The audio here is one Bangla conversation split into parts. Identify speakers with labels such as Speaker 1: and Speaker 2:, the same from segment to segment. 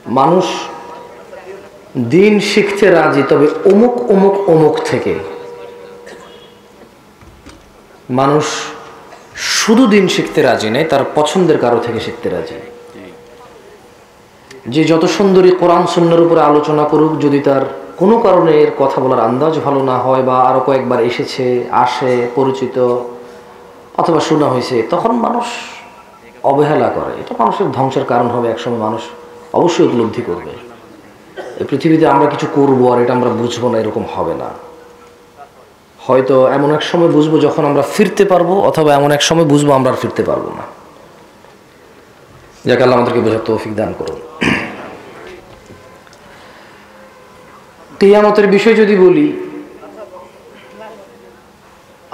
Speaker 1: মানুষ দিন শিখতে রাজি, তবে অমুক অমুক অমুক থেকে। মানুষ শুধু দিন শিখতে রাজি নেই, তার পছন্দের কারো থেকে শিখতে রাজি। যে যত সুন্দরী কোরআন সুন্নাহর উপরে আলোচনা করুক, যদি তার কোনো কারণে এর কথা বলার আন্দাজ ভালো না হয়, বা আরো কয়েকবার এসেছে, আসে, পরিচিত অথবা শোনা হয়েছে, তখন মানুষ অবহেলা করে। এটা মানুষের ধ্বংসের কারণ হবে। একসময় মানুষ অবশ্যই উপলব্ধি করবে এই পৃথিবীতে আমরা কিছু করবো আর এটা আমরা বুঝবো না, এরকম হবে না। হয়তো এমন এক সময় বুঝবো যখন আমরা ফিরতে পারবো, অথবা এমন এক সময় বুঝবো আমরা আর ফিরতে পারবো না। যাকে আল্লাহ আমাদেরকে বোঝার তৌফিক দান করুন। কিয়ামতের বিষয় যদি বলি,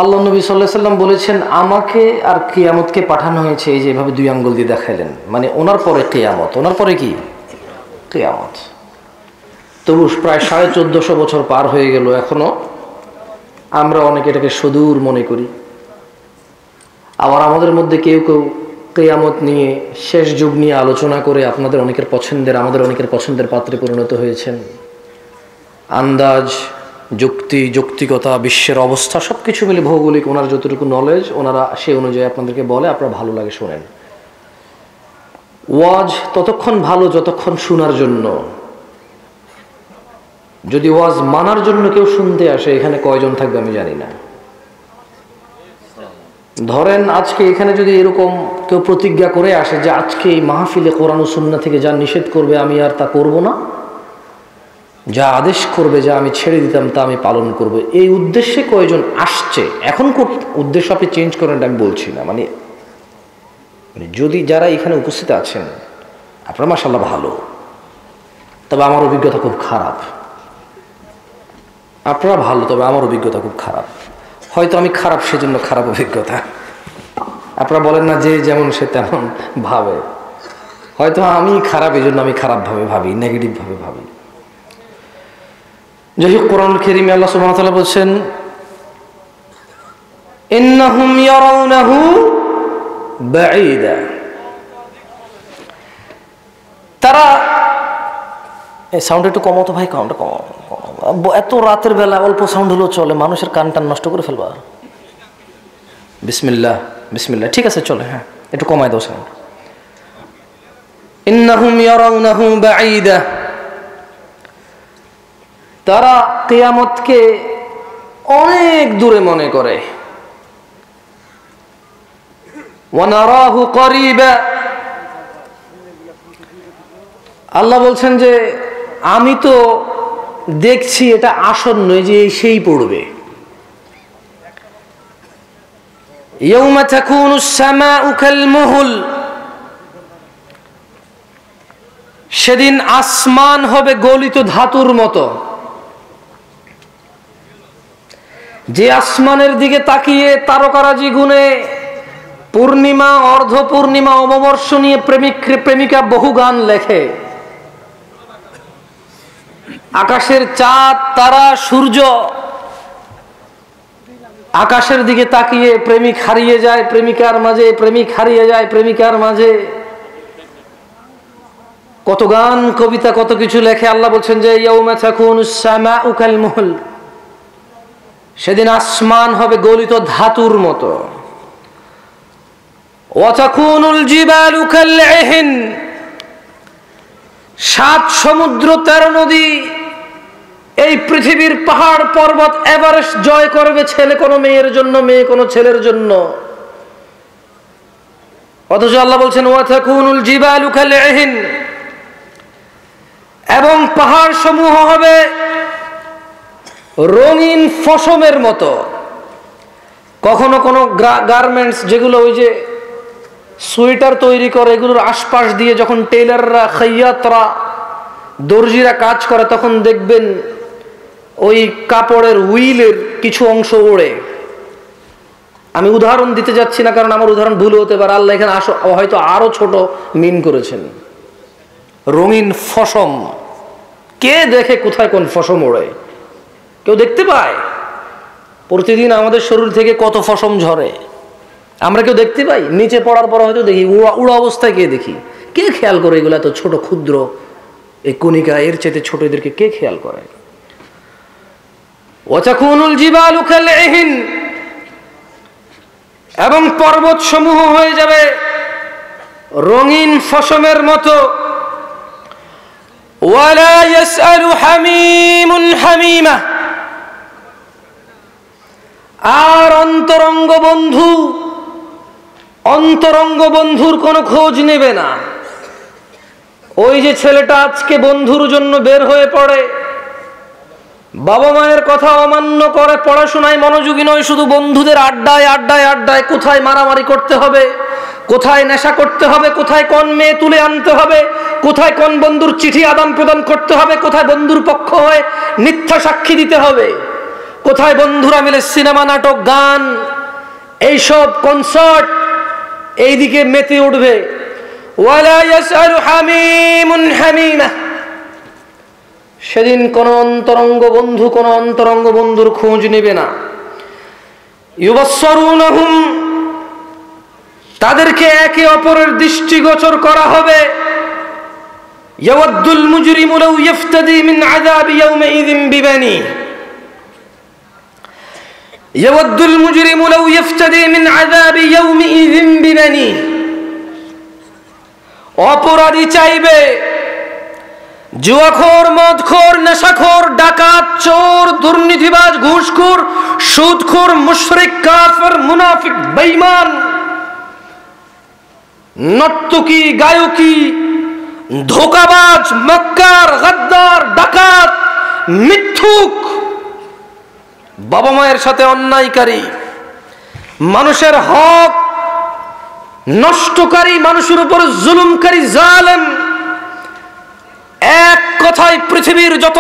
Speaker 1: আল্লাহ নবী সাল্লাল্লাহু আলাইহি ওয়াসাল্লাম বলেছেন, আমাকে আর কিয়ামতকে পাঠানো হয়েছে এই যে এভাবে দুই আঙ্গুল দিয়ে দেখাইলেন, মানে ওনার পরে কিয়ামত। ওনার পরে কি কিয়ামত? তবু প্রায় 1450 বছর পার হয়ে গেল, এখনো আমরা অনেকে এটাকে সুদূর মনে করি। আবার আমাদের মধ্যে কেউ কেউ কিয়ামত নিয়ে, শেষ যুগ নিয়ে আলোচনা করে আপনাদের অনেকের পছন্দের, আমাদের অনেকের পছন্দের পাত্রে পরিণত হয়েছেন। আন্দাজ, যুক্তি, যৌক্তিকতা, বিশ্বের অবস্থা সবকিছু মিলে, ভৌগোলিক ওনার যতটুকু নলেজ, ওনারা সে অনুযায়ী আপনাদেরকে বলে, আপনারা ভালো লাগে শোনেন। ওয়াজ ততক্ষণ ভালো যতক্ষণ শোনার জন্য। যদি ওয়াজ মানার জন্য কেউ শুনতে আসে, এখানে কয়জন থাকবে আমি জানি না। ধরেন আজকে এখানে যদি এরকম কেউ প্রতিজ্ঞা করে আসে যে আজকে এই মাহফিলে কোরআন ও সুন্নাহ থেকে যা নিষেধ করবে আমি আর তা করব না, যা আদেশ করবে, যা আমি ছেড়ে দিতাম তা আমি পালন করব, এই উদ্দেশ্যে কয়জন আসছে? এখন উদ্দেশ্য আপনি চেঞ্জ করেন, আমি বলছি না। মানে যদি যারা এখানে উপস্থিত আছেন আপনারা মাশাআল্লাহ ভালো, তবে আমার অভিজ্ঞতা খুব খারাপ। আপনারা ভালো, তবে আমার অভিজ্ঞতা খুব খারাপ। হয়তো আমি খারাপ, সেজন্য খারাপ অভিজ্ঞতা। আপনারা বলেন না যে যেমন সে তেমন ভাবে। হয়তো আমি খারাপ, এই জন্য আমি খারাপভাবে ভাবি, নেগেটিভভাবে ভাবি। যাই হোক, কোরআনুল কারীমে আল্লাহ সুবহানাহু ওয়া তাআলা বলছেন, ইন্নাহুম ইয়ারাউনাহু বাঈদা। তারা, এই সাউন্ড একটু কমাও তো ভাই, কাউন্টটা কমাও। এত রাতের বেলা অল্প সাউন্ড হলেও চলে, মানুষের কান টান নষ্ট করে ফেলবা। বিসমিল্লাহ, বিসমিল্লাহ, ঠিক আছে চলে, হ্যাঁ একটু কমায় দাও সাউন্ড। ইন্নাহুম ইয়ারাউনাহু বাঈদা, তারা কিয়ামতকে অনেক দূরে মনে করে। ওয়া নারাহু করিবা, আল্লাহ বলছেন যে আমি তো দেখছি এটা আসন্ন, যে সেই পড়বে। ইয়াউমা তাকুনুস সামাউ কাল মুহল, সেদিন আসমান হবে গলিত ধাতুর মতো। যে আসমানের দিকে তাকিয়ে তারকারাজি গুনে পূর্ণিমা, অর্ধ পূর্ণিমা, অমাবস্যা নিয়ে প্রেমিক প্রেমিকা বহু গান লেখে। আকাশের চাঁদ, তারা, সূর্য, আকাশের দিকে তাকিয়ে প্রেমিক হারিয়ে যায় প্রেমিকার মাঝে, প্রেমিক হারিয়ে যায় প্রেমিকার মাঝে। কত গান, কবিতা, কত কিছু লেখে। আল্লাহ বলছেন যে ইয়াউমা তাকুনুস সামাউ কাল মুহল, সেদিন আসমান হবে গলিত ধাতুর মতো। ওয়া তাকুনুল জিবালু কাল ইহিন, 7 সমুদ্র 13 নদী, এই পৃথিবীর পাহাড় পর্বত এভারেস্ট জয় করবে ছেলে কোনো মেয়ের জন্য, মেয়ে কোনো ছেলের জন্য। অথচ আল্লাহ বলছেন ওয়া তাকুনুল জিবালু কাল ইহিন, এবং পাহাড় সমূহ হবে রঙিন ফসমের মতো। কখনো কোনো গার্মেন্টস, যেগুলো ওই যে সোয়েটার তৈরি করে, এগুলোর আশপাশ দিয়ে যখন টেলাররা, খাইয়াতরা, দর্জিরা কাজ করে, তখন দেখবেন ওই কাপড়ের হুইলের কিছু অংশ ওড়ে। আমি উদাহরণ দিতে যাচ্ছি না, কারণ আমার উদাহরণ ভুল হতে পারে। আল্লাহ এখানে হয়তো আরো ছোট মিন করেছেন। রঙিন ফসম, কে দেখে কোথায় কোন ফসম ওড়ে? কেউ দেখতে পায়? প্রতিদিন আমাদের শরীর থেকে কত ফসম ঝরে, আমরা কেউ দেখতে পাই? নিচে পড়ার পর হয়তো দেখি, উড়া অবস্থায় কে দেখি? কে খেয়াল করে এগুলো এত ছোট ক্ষুদ্র এই কণিকা, এর চেয়ে ছোট এদেরকে কে খেয়াল করে? ওয়াতাকুনুল জিবালু কালইহিন, এবং পর্বত সমূহ হয়ে যাবে রঙিন ফসমের মতো। ওয়ালা ইয়াসআলু হামিমুন হামিমা, আর অন্তরঙ্গ বন্ধুর কোনো খোঁজ নেবে না। ওই যে ছেলেটা আজকে বন্ধুর জন্য বের হয়ে পড়ে, বাবা মায়ের কথা অমান্য করে, পড়াশোনায় মনোযোগী নয়, শুধু বন্ধুদের আড্ডায় কোথায় মারামারি করতে হবে, কোথায় নেশা করতে হবে, কোথায় কোন মেয়ে তুলে আনতে হবে, কোথায় কোন বন্ধুর চিঠি আদান প্রদান করতে হবে, কোথায় বন্ধুর পক্ষ হয়ে মিথ্যা সাক্ষী দিতে হবে, কোথায় বন্ধুরা মিলে সিনেমা, নাটক, গান, এইসব কনসার্ট, এইদিকে মেতে উঠবে। ওয়ালা ইয়াসআলু হামিমুন হামিমা, সেদিন কোন অন্তরঙ্গ বন্ধুর খোঁজ নেবে না। ইউবাসসিরুনহুম, তাদেরকে একে অপরের দৃষ্টিগোচর করা হবে। ইয়াওয়াদ্দুল মুজরিমু লাউ ইফতাদি মিন আযাবি ইয়াওমাইযিন বিবানি, ইয়াওয়াদ্দুল মুজরিমু লাউ ইফতাদি মিন আযাবি ইয়াওমাইযিন বিবানি, অপরাধী চাইবে, জুয়াখোর, মদখোর, নেশাখোর, ডাকাত, চোর, দুর্নীতিবাজ, ঘুষখোর, সুদখোর, মুশরিক, কাফের, মুনাফিক, বেঈমান, নর্তকী, গায়কী, ধোঁকাবাজ, মক্কার, গাদ্দার, ডাকাত, মিথ্যুক, বাবা মায়ের সাথে অন্যায়কারী, মানুষের হক নষ্টকারী, মানুষের উপর জুলুমকারী, জালেম, এক কথায় পৃথিবীর যত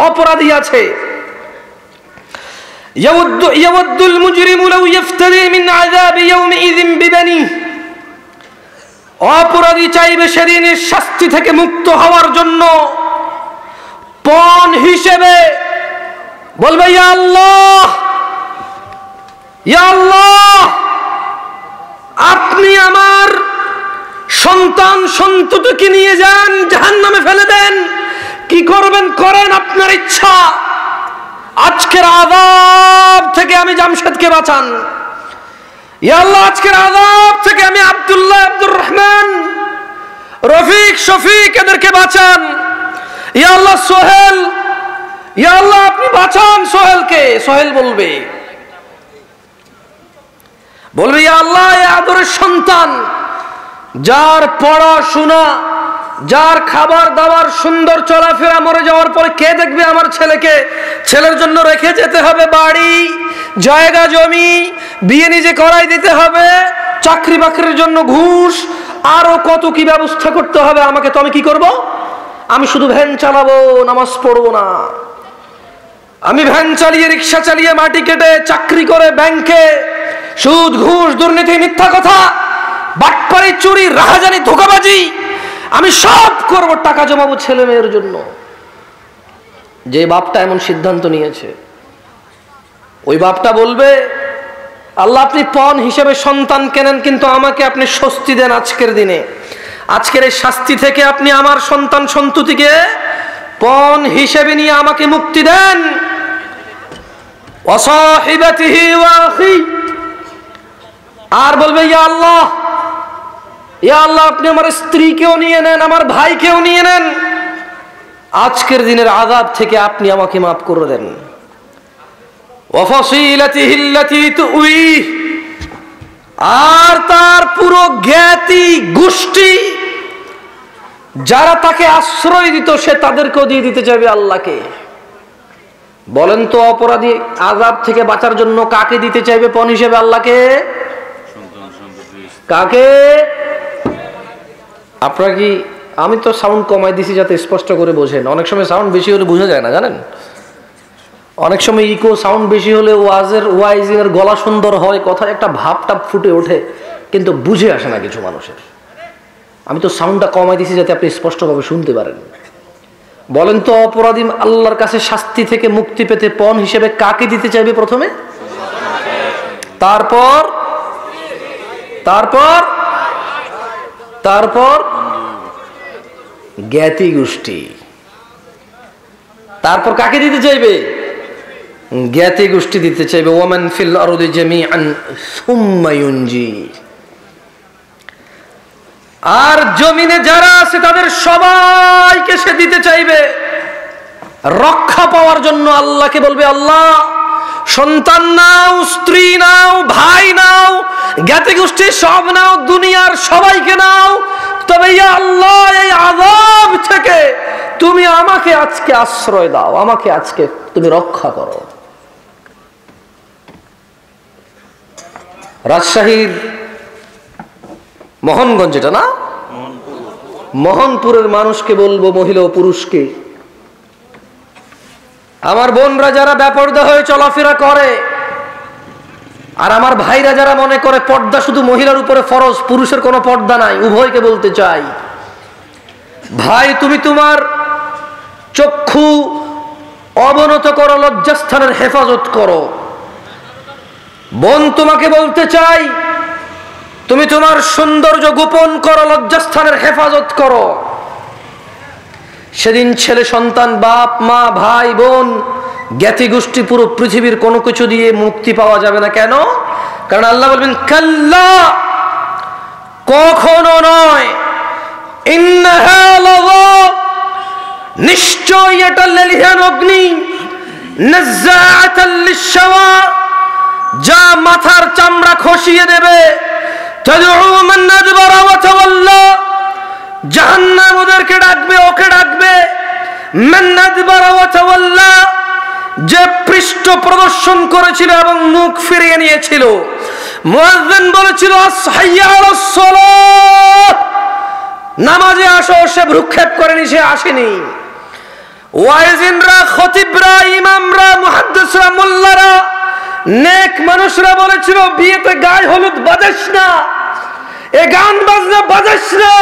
Speaker 1: অপরাধী আছে। ইয়াওয়াদ্দুল মুজরিমু লাউ ইফতাদি মিন আযাবি ইয়াওমাইযিন বিবানি, অপরাধী চাইবে সেদিনের শাস্তি থেকে মুক্ত হওয়ার জন্য পণ হিসেবে, বলবে ইয়া আল্লাহ, ইয়া আল্লাহ, আপনি আমার সন্তান সন্ততিকে নিয়ে যান, জাহান্নামে ফেলে দেন, কি করবেন করেন, আপনার ইচ্ছা, আজকের আযাব থেকে আমি জামশেদকে বাঁচান, ইয়া আল্লাহ, আজকের আযাব থেকে আমি আব্দুল্লাহ, আব্দুর রহমান, রফিক, শফিক, এদেরকে বাঁচান, ইয়া আল্লাহ, সোহেল, ইয়া আল্লাহ আপনি বাঁচান সোহেলকে। সোহেল বলবে ইয়া আল্লাহ, এই আদরের সন্তান, যার পড়াশোনা, যার খাবার দাবার, সুন্দর চলাফেরা, মরে যাওয়ার পরে কে দেখবে আমার ছেলেকে? ছেলের জন্য রেখে যেতে হবে বাড়ি, জায়গা জমি, বিয়ে নিজে করাই দিতে হবে, চাকরি বাকরির জন্য ঘুষ, আরো কত কি ব্যবস্থা করতে হবে আমাকে। তো আমি কি করব? আমি শুধু ভ্যান চালাবো, নামাজ পড়বো না। আমি ভ্যান চালিয়ে, রিক্সা চালিয়ে, মাটি কেটে, চাকরি করে ব্যাংকে, সুদ, ঘুষ, দুর্নীতি, মিথ্যা কথা, বাটপারি, চুরি, রাহাজানি, ধোঁকাবাজি, আমি সব করব, টাকা জমাবো ছেলে মেয়ের জন্য। যে বাপটা এমন সিদ্ধান্ত নিয়েছে, ওই বাপটা বলবে আল্লাহ আপনি পণ হিসেবে সন্তান কেনেন, কিন্তু আমাকে আপনি স্বস্তি দেন আজকের দিনে, আজকের এই শাস্তি থেকে আপনি আমার সন্তান সন্ততিকে পণ হিসেবে নিয়ে আমাকে মুক্তি দেন। ওয়াসাহিবাতিহি ওয়া আখি, আর বলবে ইয়া আল্লাহ, ইয়া আল্লাহ আপনি আমার স্ত্রীকেও নিয়ে নেন, আমার ভাইকেও নিয়ে নেন, আজকের দিনের আযাব থেকে আপনি আমাকে মাফ করে দেন। ওয়া ফাসিলাতিহি আল্লাতী তুই, আর তার পুরো জ্ঞাতি গোষ্ঠী যারা তাকে আশ্রয় দিত, সে তাদেরকেও দিয়ে দিতে চাইবে আল্লাহকে। বলেন তো, অপরাধী আযাব থেকে বাঁচার জন্য কাকে দিতে চাইবে পণ হিসেবে? আল্লাহকে। কাকে? আপনারা কি, আমি তো সাউন্ড কমাই দিছি যাতে স্পষ্ট করে বোঝেন। অনেক সময় সাউন্ড বেশি হলে বোঝা যায় না, জানেন? অনেক সময় ইকো সাউন্ড বেশি হলে ওয়াইজিংয়ের গলা সুন্দর হয়, কথায় একটা ভাবটা ফুটে ওঠে, কিন্তু বুঝে আসে না কিছু মানুষের। আমি তো সাউন্ডটা কমাই দিছি যাতে আপনি স্পষ্টভাবে শুনতে পারেন। বলেন তো, অপরাধী আল্লাহর কাছে শাস্তি থেকে মুক্তি পেতে পণ হিসেবে কাকে দিতে চাইবে প্রথমে? তারপর তারপর তারপর জ্ঞাতি গোষ্ঠী। তারপর কাকে দিতে চাইবে? জ্ঞাতি গোষ্ঠী দিতে চাইবে। ওয়ামান ফিল আরদি জামিআন সুম্মা ইউনজি। আর জমিনে যারা আছে তাদের সবাইকে সে দিতে চাইবে রক্ষা পাওয়ার জন্য। আল্লাহকে বলবে, আল্লাহ সন্তান নাও, স্ত্রী নাও, ভাই নাও, জ্ঞাতি গোষ্ঠী সব নাও, দুনিয়ার সবাইকে নাও, তবে ইয়া আল্লাহ এই আযাব থেকে তুমি আমাকে আজকে আশ্রয় দাও, আমাকে আজকে তুমি রক্ষা করো। রাজশাহীর মোহনগঞ্জ, এটা না, মোহনপুরের মানুষকে বলবো, মহিলা ও পুরুষকে, আমার বোনরা যারা বেপরদা হয়ে চলাফেরা করে, আর আমার ভাইরা যারা মনে করে পর্দা শুধু মহিলার উপরে ফরজ, পুরুষের কোনো পর্দা নাই, উভয়কে বলতে চাই, ভাই তুমি তোমার চক্ষু অবনত করো, লজ্জাস্থানের হেফাজত করো। বোন তোমাকে বলতে চাই, তুমি তোমার সৌন্দর্য গোপন করো, লজ্জাস্থানের হেফাজত করো। সেদিন ছেলে সন্তান, বাপ মা, ভাই বোন, জ্ঞাতি গোষ্ঠী, পুরো পৃথিবীর কোনো কিছু দিয়ে মুক্তি পাওয়া যাবে না। কেন? কারণ আল্লাহ বলবেন, কাল্লা, কখনো নয়, ইন্নাহা লাযা, নিশ্চয় এটা লেলিহান অগ্নি, নাযাআতাল লিশ-শাওয়া, যা মাথার চামড়া খসিয়ে দেবে, তাদউ মান আদবারা ওয়া তাওয়াল্লা, জাহান্নাম ওদেরকে ডাকবে, ওকে ডাকবে, মান আদবারা ওয়া তাওয়াল্লা, যে পৃষ্ঠ প্রদর্শন করেছিল এবং মুখ ফিরিয়ে নিয়েছিল। মুয়াজ্জিন বলেছিল, আসহাইয়া আলাস সালাহ, নামাজে আসো, সে ভ্রুক্ষেপ করেনি, সে আসেনি। ওয়াইজিনরা, খতিবরা, ইমামরা, মুহাদ্দিসরা, মোল্লারা, নেক মানুষরা বলেছিল, বিয়েতে গায়ে হলুদ বাজাস না, এ গান বাজনা বাজাস না,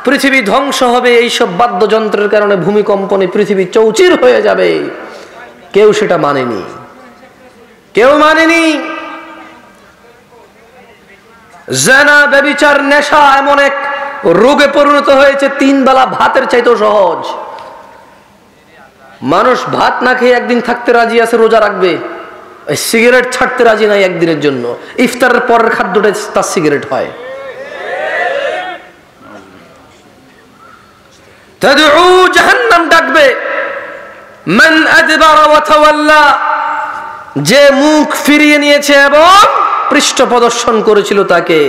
Speaker 1: পৃথিবী ধ্বংস হবে, এইসব বাদ্যযন্ত্রের কারণে ভূমিকম্পনে পৃথিবী চৌচির হয়ে যাবে। কেউ সেটা মানেনি, কেউ মানেনি। জিনা, ব্যভিচার, নেশা এমন এক রোগে পরিণত হয়েছে, 3 বেলা ভাতের চাইতেও সহজ। মানুষ ভাত না খেয়ে একদিন থাকতে রাজি আছে, রোজা রাখবে, সিগারেট ছাড়তে রাজি নাই একদিনের জন্য। ইফতারের পরের খাদ্যটা তার সিগারেট হয়। তাদউ, জাহান্নাম ডাকবে, মান আদবারা ওয়া তাওয়াল্লা, যে মুখ ফিরিয়ে নিয়েছে এবং পৃষ্ঠ প্রদর্শন করেছিল তাকে।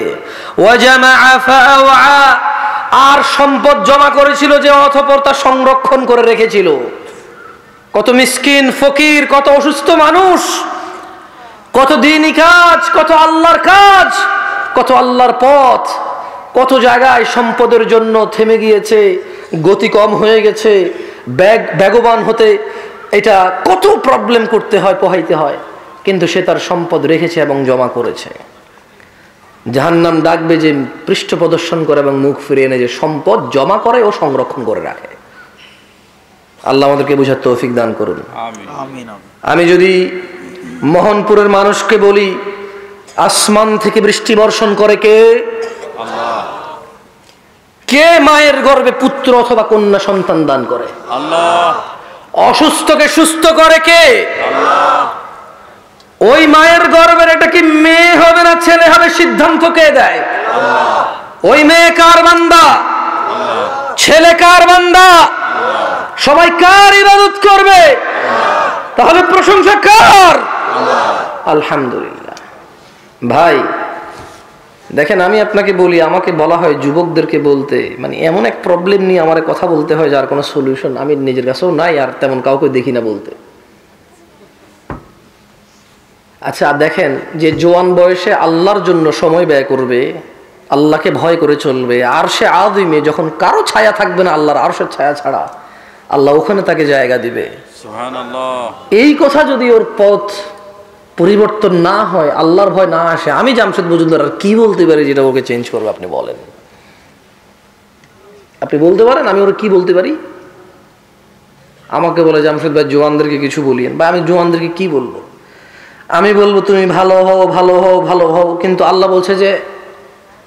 Speaker 1: ওয়া জামাআ ফাআওয়া, আর সম্পদ জমা করেছিল যে অতঃপর তা সংরক্ষণ করে রেখেছিল। কত মিসকিন, ফকির, কত অসুস্থ মানুষ, কত দ্বীনি কাজ, কত আল্লাহর কাজ, কত আল্লাহর পথ, কত জায়গায় সম্পদের জন্য থেমে গিয়েছে, গতি কম হয়ে গেছে, বেগবান হতে এটা কত প্রবলেম করতে হয়, পোহাইতে হয়, কিন্তু সে তার সম্পদ রেখেছে এবং জমা করেছে। জাহান্নাম ডাকবে যে পৃষ্ঠ প্রদর্শন করে এবং মুখ ফিরিয়ে এনে যে সম্পদ জমা করে ও সংরক্ষণ করে রাখে। আল্লাহ আমাদেরকে বুঝার তৌফিক দান করুন। আমি যদি মোহনপুরের মানুষকে বলি, আসমান থেকে বৃষ্টি বর্ষণ করে কে? আল্লাহ। কে মায়ের গর্ভে পুত্র অথবা কন্যা সন্তান দান করে? আল্লাহ। অসুস্থকে সুস্থ করে কে? আল্লাহ। ওই মায়ের গর্ভের এটা কি মেয়ে হবে না ছেলে হবে, সিদ্ধান্ত কে দেয়? আল্লাহ। ওই মেয়ে কার বান্দা? আল্লাহ। ছেলে কার বান্দা? আল্লাহ। সবাই কার ইবাদত করবে? আল্লাহ। তাহলে প্রশংসা কার? আল্লাহ। আলহামদুলিল্লাহ। ভাই দেখেন, আমি আপনাকে বলি, আমাকে বলা হয় যুবকদেরকে বলতে, মানে এমন এক প্রবলেম নিয়ে আমার কথা বলতে হয় যার কোনো সলিউশন আমি নিজের কাছেও নাই, আর তেমন কাউকে দেখি না বলতে। আচ্ছা দেখেন, যে জোয়ান বয়সে আল্লাহর জন্য সময় ব্যয় করবে, আল্লাহকে ভয় করে চলবে, আরশে আযিমে যখন কারো ছায়া থাকবে না আল্লাহর আরশের ছায়া ছাড়া, আল্লাহ ওখানে তাকে জায়গা দিবে। সুবহানাল্লাহ। এই কথা যদি ওর পথ পরিবর্তন না হয়, আল্লাহর ভয় না আসে, আমি জামশেদ মজুমদার আর কি বলতে পারি যেটা ওকে চেঞ্জ করবে? আপনি বলেন, আপনি বলতে পারেন আমি ওর কি বলতে পারি? আমাকে বলে জামশেদ ভাই জোয়ানদেরকে কিছু বলিয়েন, বা আমি জোয়ানদেরকে কি বলবো? আমি বলবো তুমি ভালো হও, ভালো হও, ভালো হও, কিন্তু আল্লাহ বলছে যে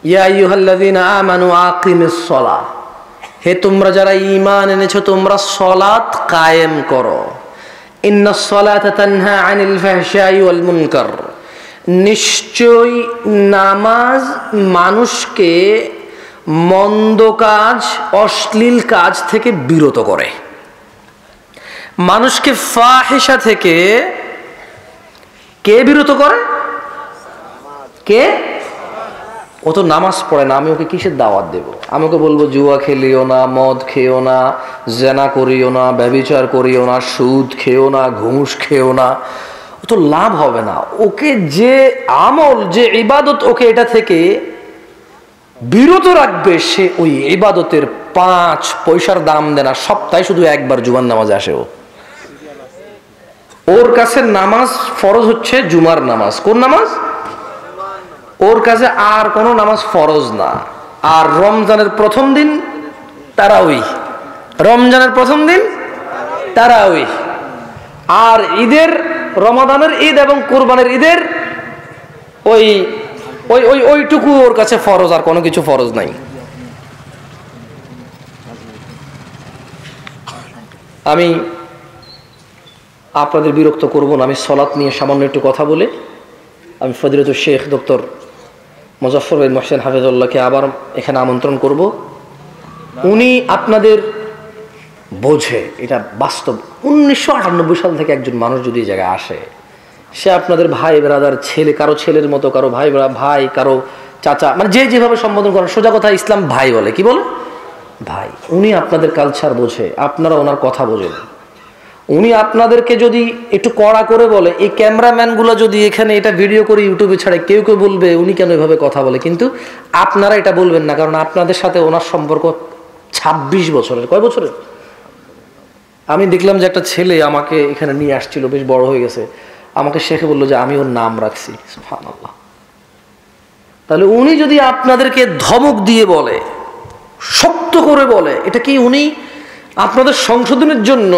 Speaker 1: ইয়া আইয়ুহাল্লাযীনা আমানু আকিমিস সালাহ, হে তোমরা যারা ঈমান এনেছো তোমরা সালাত কায়েম করো। ইন্নাস সালাতা তানহা আনিল ফাহশাই ওয়াল মুনকার, নিশ্চয়ই নামাজ মানুষকে মন্দ কাজ অশ্লীল কাজ থেকে বিরত করে, মানুষকে ফাহিশা থেকে কে বিরত করে? কে? ও তো নামাজ পড়ে না, আমি ওকে কিসের দাওয়াত দেব? আমি ওকে বলবো জুয়া খেলিও না, মদ খেও না, জেনা করিও না, ব্যভিচার করিও না, সুদ খেও না, ঘুষ খেও না, ও তো লাভ হবে না। ওকে যে আমল, যে ইবাদত ওকে এটা থেকে বিরত রাখবে, সে ওই ইবাদতের 5 পয়সার দাম দেয় না, সপ্তাহে শুধু একবার জুমার নামাজে আসে। ওর কাছে নামাজ ফরজ হচ্ছে জুমার নামাজ। কোন নামাজ? ওর কাছে আর কোন নামাজ ফরজ না। আর রমজানের প্রথম দিন তারাউই, রমজানের প্রথম দিন তারাউই, আর ঈদের, রমাদানের ঈদ এবং কুরবানের ঈদের ওই ওই ওই ওইটুকু ওর কাছে ফরজ, আর কোনো কিছু ফরজ নাই। আমি আপনাদের বিরক্ত করব না, আমি সলাত নিয়ে সামান্য একটু কথা বলে আমি ফজিলতুল শেখ ডক্টর মুজাফফর বিন মোহসেন হাফিজুল্লাহকে আবার এখানে আমন্ত্রণ করব। উনি আপনাদের বোঝে, এটা বাস্তব। 1998 সাল থেকে একজন মানুষ যদি এই জায়গায় আসে, সে আপনাদের ভাই ব্রাদার, ছেলে, কারো ছেলের মতো, কারো ভাই ভাই, কারো চাচা, মানে যে যেভাবে সম্বোধন করেন, সোজা কথা ইসলাম ভাই বলে। কি বলে? ভাই। উনি আপনাদের কালচার বোঝে, আপনারা ওনার কথা বোঝেন। উনি আপনাদেরকে যদি একটু কড়া করে বলে, এই ক্যামেরাম্যানগুলো যদি এখানে এটা ভিডিও করে ইউটিউবে ছাড়ে, কেউ কেউ বলবে উনি কেন এভাবে কথা বলে, কিন্তু আপনারা এটা বলবেন না, কারণ আপনাদের সাথে ওনার সম্পর্ক 26 বছরের। কয় বছরের? আমি দেখলাম যে একটা ছেলে আমাকে এখানে নিয়ে আসছিল, বেশ বড় হয়ে গেছে, আমাকে শেখে বললো যে আমি ওর নাম রাখছি। সুবহানাল্লাহ। তাহলে উনি যদি আপনাদেরকে ধমক দিয়ে বলে, শক্ত করে বলে, এটা কি উনি আপনাদের সংশোধনের জন্য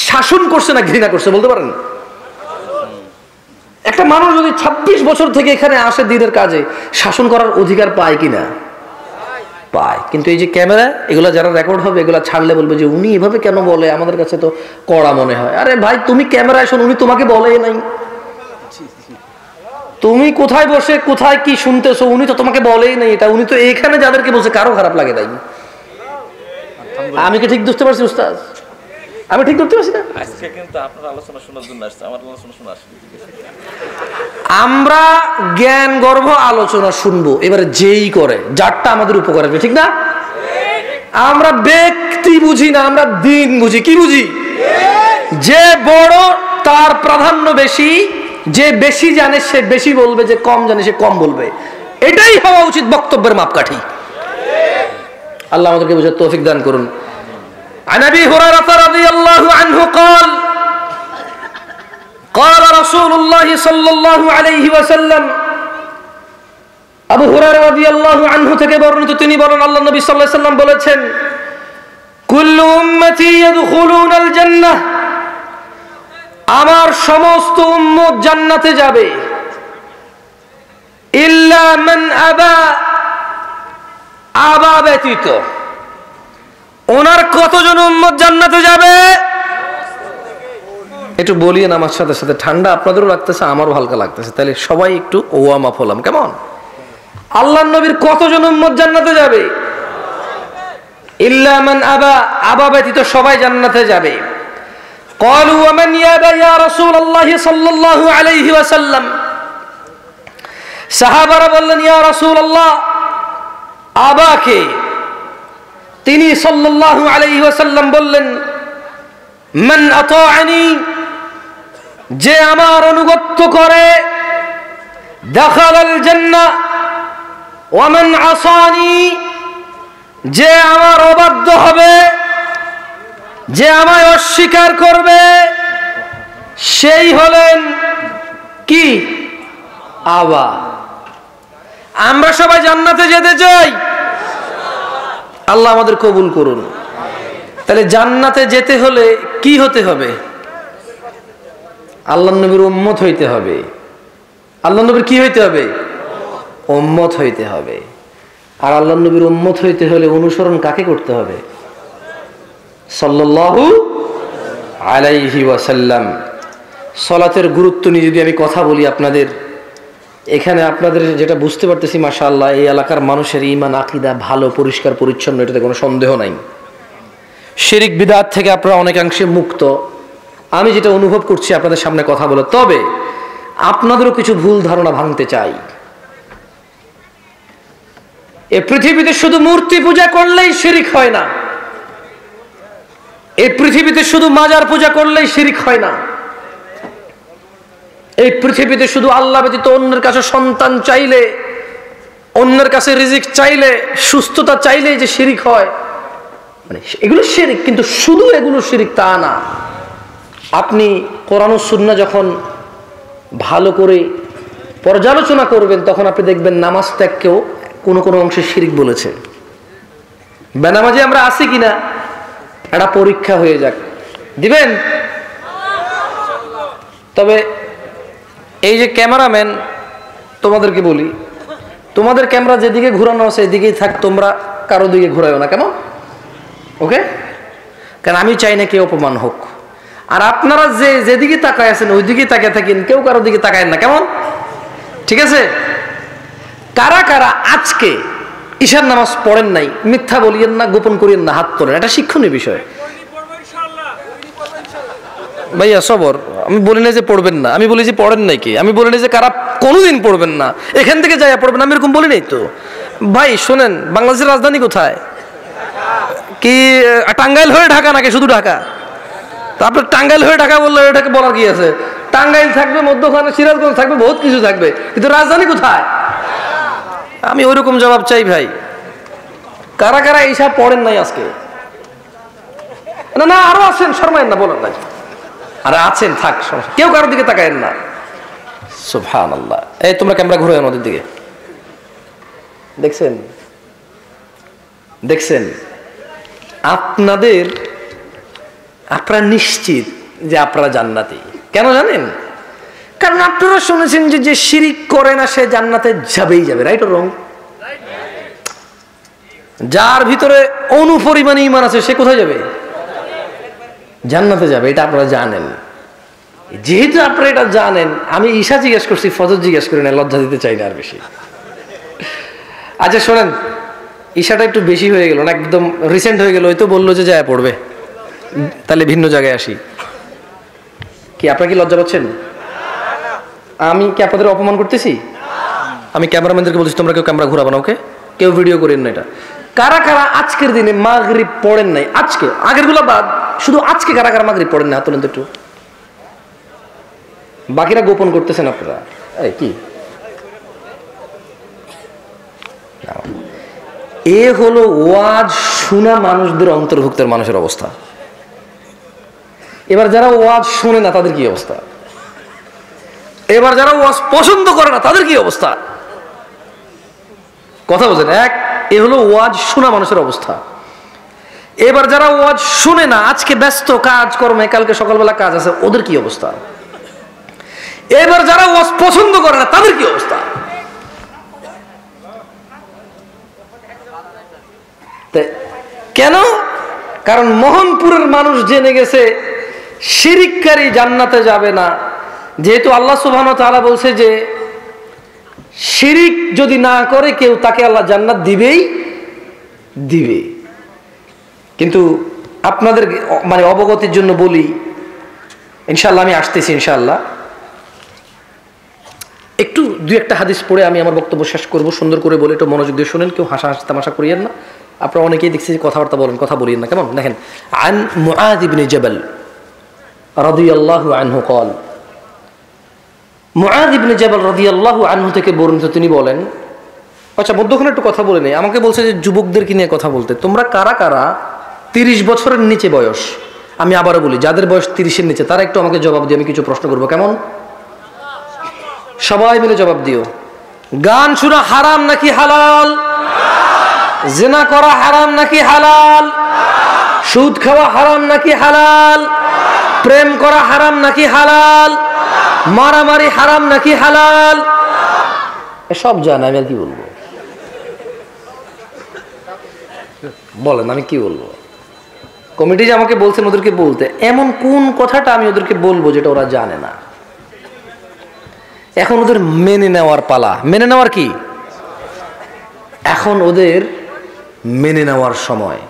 Speaker 1: শাসন করছে না ঘৃণা করছে? বলতে পারেন? একটা মানুষ যদি 26 বছর থেকে এখানে আসে দিনের কাজে, শাসন করার অধিকার পায় কিনা? পায়। কিন্তু এই যে ক্যামেরা, এগুলা যারা রেকর্ড হবে, এগুলা ছাড়লে বলবে যে উনি এভাবে কেন বলে, আমাদের কাছে তো কড়া মনে হয়। আরে ভাই, তুমি ক্যামেরায় শোন, উনি তোমাকে বলে নাই। তুমি কোথায় বসে কোথায় কি শুনতেছো, উনি তো তোমাকে বলেই নাই এটা। উনি তো এখানে যাদেরকে বলছে, কারো খারাপ লাগে তাই। আমি কি ঠিক বুঝতে পারছি উস্তাদ? আমি ঠিক করতে পারছি না? আজকে কিন্তু আপনার আলোচনা শোনার জন্য আসছে, আমার আলোচনা শোনা আসছে। আমরা জ্ঞান গর্ভ আলোচনা শুনবো, এবারে যেই করে যারটা আমাদের উপকার হবে, ঠিক না? আমরা ব্যক্তি বুঝি না, আমরা দিন বুঝি। কি বুঝি? যে বড় তার প্রাধান্য বেশি, যে বেশি জানে সে বেশি বলবে, যে কম জানে সে কম বলবে। এটাই হওয়া উচিত বক্তব্যের মাপকাঠি। আল্লাহ আমাদেরকে বুঝার তৌফিক দান করুন। عن ابي هريره رضي الله عنه قال قال رسول الله صلى الله عليه وسلم, আবু হুরায়রা রাদিয়াল্লাহু আনহু থেকে বর্ণিত, তিনি বলেন আল্লাহ নবী সাল্লাল্লাহু আলাইহি ওয়াসাল্লাম বলেছেন, কুল্লু উম্মতি ইয়াদখুলুনাল জান্নাহ, আমার সমস্ত উম্মত জান্নাতে যাবে, ইল্লা মান আবা, আবা ব্যতীত। ওনার কতজন উম্মত জান্নাতে যাবে? একটু বলিয়েন আমার সাথে সাথে, ঠান্ডা আপনাদেরও লাগতেছে, আমারও হালকা লাগতেছে, তাহলে সবাই একটু ওয়ার্ম আপ হলাম। কেমন? আল্লাহর নবীর কতজন উম্মত জান্নাতে যাবে? ইল্লা মান আবা, আবা ব্যতীত সবাই জান্নাতে যাবে। ক্বালু ওয়া মান ইয়াবা ইয়া রাসূলুল্লাহ সাল্লাল্লাহু আলাইহি ওয়াসাল্লাম, সাহাবারা বললেন, ইয়া রাসূলুল্লাহ, আবাকে? তিনি সাল্লাল্লাহু আলাইহি ওয়াসাল্লাম বললেন, মান আতাআনি, যে আমার অনুগত্য করে, দাখালাল জান্নাহ, ওয়া মান আসানি, যে আমার অবাধ্য হবে, যে আমায় অস্বীকার করবে, সেই হলেন কি? আবা। আমরা সবাই জান্নাতে যেতে চাই, আল্লাহ আমাদের কবুল করুন। তাহলে জান্নাতে যেতে হলে কি হতে হবে? আল্লাহর নবীর উম্মত হইতে হবে। আল্লাহর নবীর কি হইতে হবে? উম্মত হইতে হবে। আর আল্লাহর নবীর উম্মত হইতে হলে অনুসরণ কাকে করতে হবে? সাল্লাল্লাহু আলাইহি ওয়াসাল্লাম। সালাতের গুরুত্ব নিয়ে যদি আমি কথা বলি আপনাদের, এখানে আপনাদের যেটা বুঝতে পারতেছি মাশাআল্লাহ, এই এলাকার মানুষের ঈমান আকীদা ভালো, পরিষ্কার পরিচ্ছন্ন, এটাতে কোনো সন্দেহ নাই। শিরক বিদআত থেকে আপনারা অনেকাংশে মুক্ত, আমি যেটা অনুভব করছি আপনাদের সামনে কথা বলে। তবে আপনাদেরও কিছু ভুল ধারণা ভাঙতে চাই। এই পৃথিবীতে শুধু মূর্তি পূজা করলেই শিরক হয় না, এই পৃথিবীতে শুধু মাজার পূজা করলেই শিরক হয় না, এই পৃথিবীতে শুধু আল্লাহ ব্যতীত অন্যের কাছে সন্তান চাইলে, অন্যের কাছে রিজিক চাইলে, সুস্থতা চাইলেই যে শিরক হয়, মানে এগুলো শিরক। কিন্তু শুধু এগুলো শিরক তা না। আপনি কোরআন ও সুন্নাহ যখন ভালো করে পর্যালোচনা করবেন, তখন আপনি দেখবেন নামাজ ত্যাগকেও কোনো কোনো অংশে শিরক বলেছে। বেনামাজি আমরা আছি কিনা একটা পরীক্ষা হয়ে যাক, দিবেন? তবে এই যে ক্যামেরাম্যান, তোমাদেরকে বলি, তোমাদের ক্যামেরা যেদিকে ঘুরানো আছে এদিকেই থাক, তোমরা কারো দিকে ঘুরাইও না, কেমন? ওকে? কারণ আমি চাই না কেউ অপমান হোক। আর আপনারা যেদিকে তাকায় আছেন ওই দিকেই তাকিয়ে থাকেন, কেউ কারো দিকে তাকায়েন না, কেমন? ঠিক আছে? কারা কারা আজকে ঈশার নামাজ পড়েন নাই, মিথ্যা বলিয়েন না, গোপন করিয়েন না, হাত তোলেন। এটা শিক্ষণীয় বিষয়। ভাইয়া সবর, আমি বলি না যে পড়বেন না, আমি বলি যে পড়েন নাই কি, আমি বলি না যে কারা কোনোদিন পড়বেন না, এখান থেকে যাইয়া পড়বেন, আমি এরকম বলি নাই তো। ভাই শোনেন, বাংলাদেশের রাজধানী কোথায়? কি টাঙ্গাইল হয়ে ঢাকা নাকি শুধু ঢাকা? তারপর টাঙ্গাইল হয়ে ঢাকা বললে এটাকে বলার কি আছে? টাঙ্গাইল থাকবে, মধ্যখানে সিরাজগঞ্জ থাকবে, বহুত কিছু থাকবে, কিন্তু রাজধানী কোথায়? আমি ওইরকম জবাব চাই ভাই। কারা কারা এইসব পড়েন নাই আজকে? না না, আরো আছেন, শর্মায়েন না, বলেন নাই। আরে আছেন, থাক, কেউ কারোর দিকে তাকায়েন না। সুবহানাল্লাহ। এই তোমরা ক্যামেরা ঘুরে আমাদের দিকে, দেখছেন? দেখছেন? আপনারা নিশ্চিত যে আপনারা জান্নাতি। কেন জানেন? কারণ আপনারা শুনেছেন যে শিরিক করে না সে জান্নাতে যাবেই যাবে। Right or wrong? যার ভিতরে অনুপরিমাণ ঈমান আছে সে কোথায় যাবে? জান্নাতে যাবে। এটা আপনারা জানেন। যেহেতু আপনারা এটা জানেন, আমি ঈশা জিজ্ঞেস করছি, ফজর জিজ্ঞেস করি না, লজ্জা দিতে চাই না আর বেশি। আচ্ছা শোনেন, ঈশাটা একটু বেশি হয়ে গেল না, একদম রিসেন্ট হয়ে গেল, ওই তো বললো যে যায় পড়বে, তাহলে ভিন্ন জায়গায় আসি। কি আপনারা কি লজ্জা পাচ্ছেন? আমি কি আপনাদের অপমান করতেছি? আমি ক্যামেরাম্যানদেরকে বলছি তোমরা কেউ ক্যামেরা ঘুরাবো না, ওকে? কেউ ভিডিও করেন না এটা। কারা কারা আজকের দিনে মাগরিব পড়েন নাই? আজকে, আগের গুলো বাদ, শুধু আজকে কারা কারা মাগরিব পড়েন না? হাত তোলেন তো একটু। বাকিরা গোপন করতেছেন আপনারা। এই কি এ হলো ওয়াজ শোনা মানুষদের অন্তর্ভুক্তের মানুষের অবস্থা। এবার যারা ওয়াজ শোনে না তাদের কি অবস্থা? এবার যারা ওয়াজ পছন্দ করে না তাদের কি অবস্থা? কথা বলছেন? এ হলো ওয়াজ শোনা মানুষের অবস্থা। এবার যারা ওয়াজ শুনে না, আজকে ব্যস্ত কাজ কর্মে, কালকে সকালবেলা কাজ আছে, ওদের কি অবস্থা? এবার যারা ওয়াজ পছন্দ করে না তাদের কি অবস্থা? কেন? কারণ মোহনপুরের মানুষ জেনে গেছে শিরিককারী জান্নাতে যাবে না। যেহেতু আল্লাহ সুবহানাহু ওয়া তাআলা বলছে যে শিরিক যদি না করে কেউ, তাকে আল্লাহ জান্নাত দিবেই দিবে। কিন্তু আপনাদের মানে অবগতির জন্য বলি, ইনশাআল্লাহ আমি আসতেছি, ইনশাআল্লাহ একটু দুই একটা হাদিস পড়ে আমি আমার বক্তব্য শেষ করব। সুন্দর করে বলে একটু মনোযোগ দিয়ে শুনেন, কেউ হাসাহাসি তামাশা করিয়েন না। আপনারা অনেকেই দেখছি কথাবার্তা বলেন, কথা বলিয়েন না, কেমন? দেখেন, আন মুআয ইবনে জাবাল রাদিয়াল্লাহু আনহু قال, মুআয ইবনে জাবাল রাদিয়াল্লাহু আনহু থেকে বর্ণিত, তিনি বলেন, আচ্ছা মধ্যখানে একটু কথা বলে নেই, আমাকে বলছে যে যুবকদেরকে নিয়ে কথা বলতে। তোমরা কারা কারা 30 বছরের নিচে বয়স, আমি আবারও বলি, যাদের বয়স 30-এর নিচে, তারা একটু আমাকে জবাব দিয়ে, আমি কিছু প্রশ্ন করবো, কেমন? সবাই মিলে জবাব দিও। গান শোনা হারাম নাকি হালাল? জিনা করা হারাম নাকি হালাল? সুদ খাওয়া হারাম নাকি হালাল? প্রেম করা হারাম নাকি হালাল? মারামারি হারাম নাকি হালাল? এসব জানা, আমি আর কি বলবো? বলেন আমি কি বলবো? কমিটি যে আমাকে বলছেন ওদেরকে বলতে, এমন কোন কথাটা আমি ওদেরকে বলবো যেটা ওরা জানে না? এখন ওদের মেনে নেওয়ার পালা। মেনে নেওয়ার কি? এখন ওদের মেনে নেওয়ার সময়।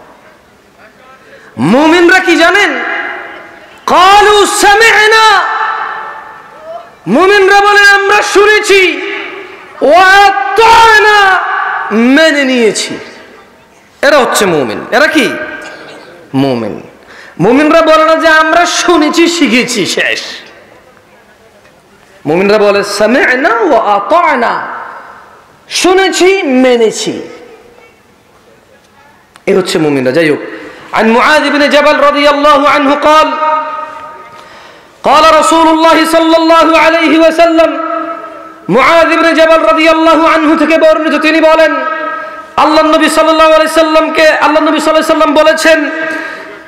Speaker 1: মুমিনরা কি জানেন? ক্বালু সামি'না, মুমিনরা বলে আমরা শুনেছি, ওয়া আতা'না, মেনে নিয়েছি। এরা হচ্ছে মুমিন। এরা কি মুমিন? মুমিনরা বলে না যে আমরা শুনেছি শিখেছি শেষ। মুমিনরা বলে সামি'না ওয়া আতা'না, শুনেছি মেনেছি। এ হচ্ছে মুমিনরা। যাই হোক, عن معاذ بن جبل رضي الله عنه قال قال رسول الله صلى الله عليه وسلم, মুআয ইবনে জাবাল রাদিয়াল্লাহু আনহু থেকে বর্ণিত, তিনি বলেন আল্লাহর নবী সাল্লাল্লাহু আলাইহি সাল্লামকে, আল্লাহর নবী সাল্লাল্লাহু আলাইহি সাল্লাম বলেছেন,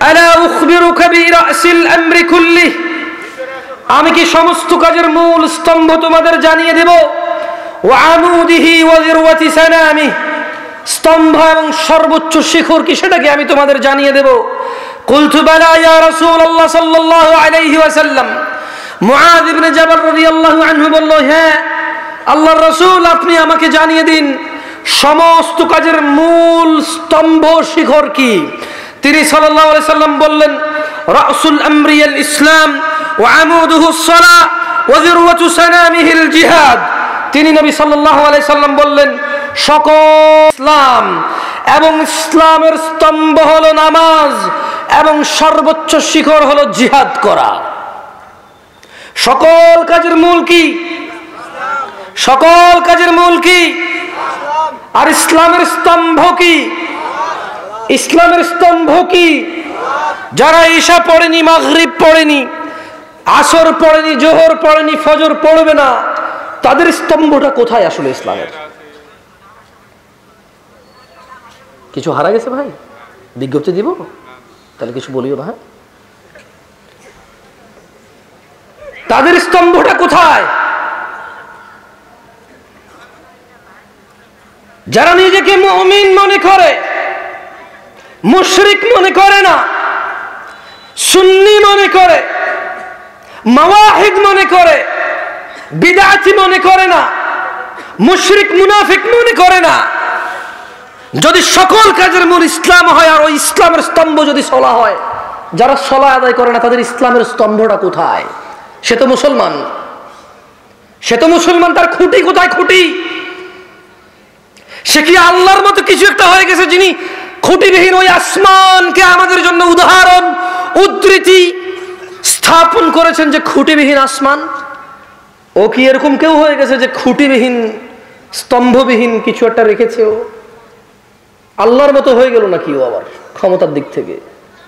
Speaker 1: আলা উখবিরুকা বিরাসিল আমরি কুল্লি, আমি কি সমস্ত কাজের মূল স্তম্ভ তোমাদের জানিয়ে দেব? ওয়া আমুদিহি ওয়া যিরওয়াতি সানামি, স্তম্ভ এবং সর্বোচ্চ শিখর কি সেটাকে আমি তোমাদের জানিয়ে দেব। কুলতু বালা ইয়া রাসূলুল্লাহ সাল্লাল্লাহু আলাইহি ওয়াসাল্লাম, মুআয ইবনে জাবাল রাদিয়াল্লাহু আনহু বলল, হ্যাঁ আল্লাহর রাসূল, আপনি আমাকে জানিয়ে দিন সমস্ত কাজের মূল স্তম্ভ শিখর কি। তিনি সাল্লাল্লাহু আলাইহি সাল্লাম বললেন, রাসুল আমরি আল ইসলাম ওয়া আমুদুহু আস-সালাহ ওয়া যিরওয়াতু সানামিহিল জিহাদ। তিনি নবী সাল্লাল্লাহু আলাইহি সাল্লাম বললেন, সকল ইসলাম এবং ইসলামের স্তম্ভ হলো নামাজ এবং সর্বোচ্চ শিখর হলো জিহাদ করা। সকল কাজের মূল কি? সকল কাজের মূল কি? আর ইসলামের স্তম্ভ কি? ইসলামের স্তম্ভ কি? যারা ঈশা পড়েনি, মাগরিব পড়েনি, আসর পড়েনি, জোহর পড়েনি, ফজর পড়বে না, তাদের স্তম্ভটা কোথায় আসলে ইসলামের? কিছু হারা গেছে ভাই? বিজ্ঞপ্তি দিব? তাহলে কিছু বলিও না। তাদের স্তম্ভটা কোথায়? যারা নিজেকে মুমিন মনে করে, মুশরিক মনে করে না, সুন্নি মনে করে, মাওয়াহিদ মনে করে, বিদআতি মনে করে না, মুশরিক মুনাফিক মনে করে না, যদি সকল কাজের মূল ইসলাম হয় আর ওই ইসলামের স্তম্ভ যদি সলা হয়, যারা সলা আদায় করে না তাদের ইসলামের স্তম্ভটা কোথায়? সে তো মুসলমান, সে তো মুসলমান, তার খুঁটি কোথায়? খুঁটি সে কি আল্লাহর মতো কিছু একটা হয়ে গেছে যিনি খুঁটিবিহীন ওই আসমানকে আমাদের জন্য উদাহরণ উদ্ধৃতি স্থাপন করেছেন যে খুঁটিবিহীন আসমান? ও কি এরকম কেউ হয়ে গেছে যে খুঁটিবিহীন স্তম্ভবিহীন কিছু একটা রেখেছে? ও আল্লাহর মতো হয়ে গেল নাকি ও আবার ক্ষমতার দিক থেকে?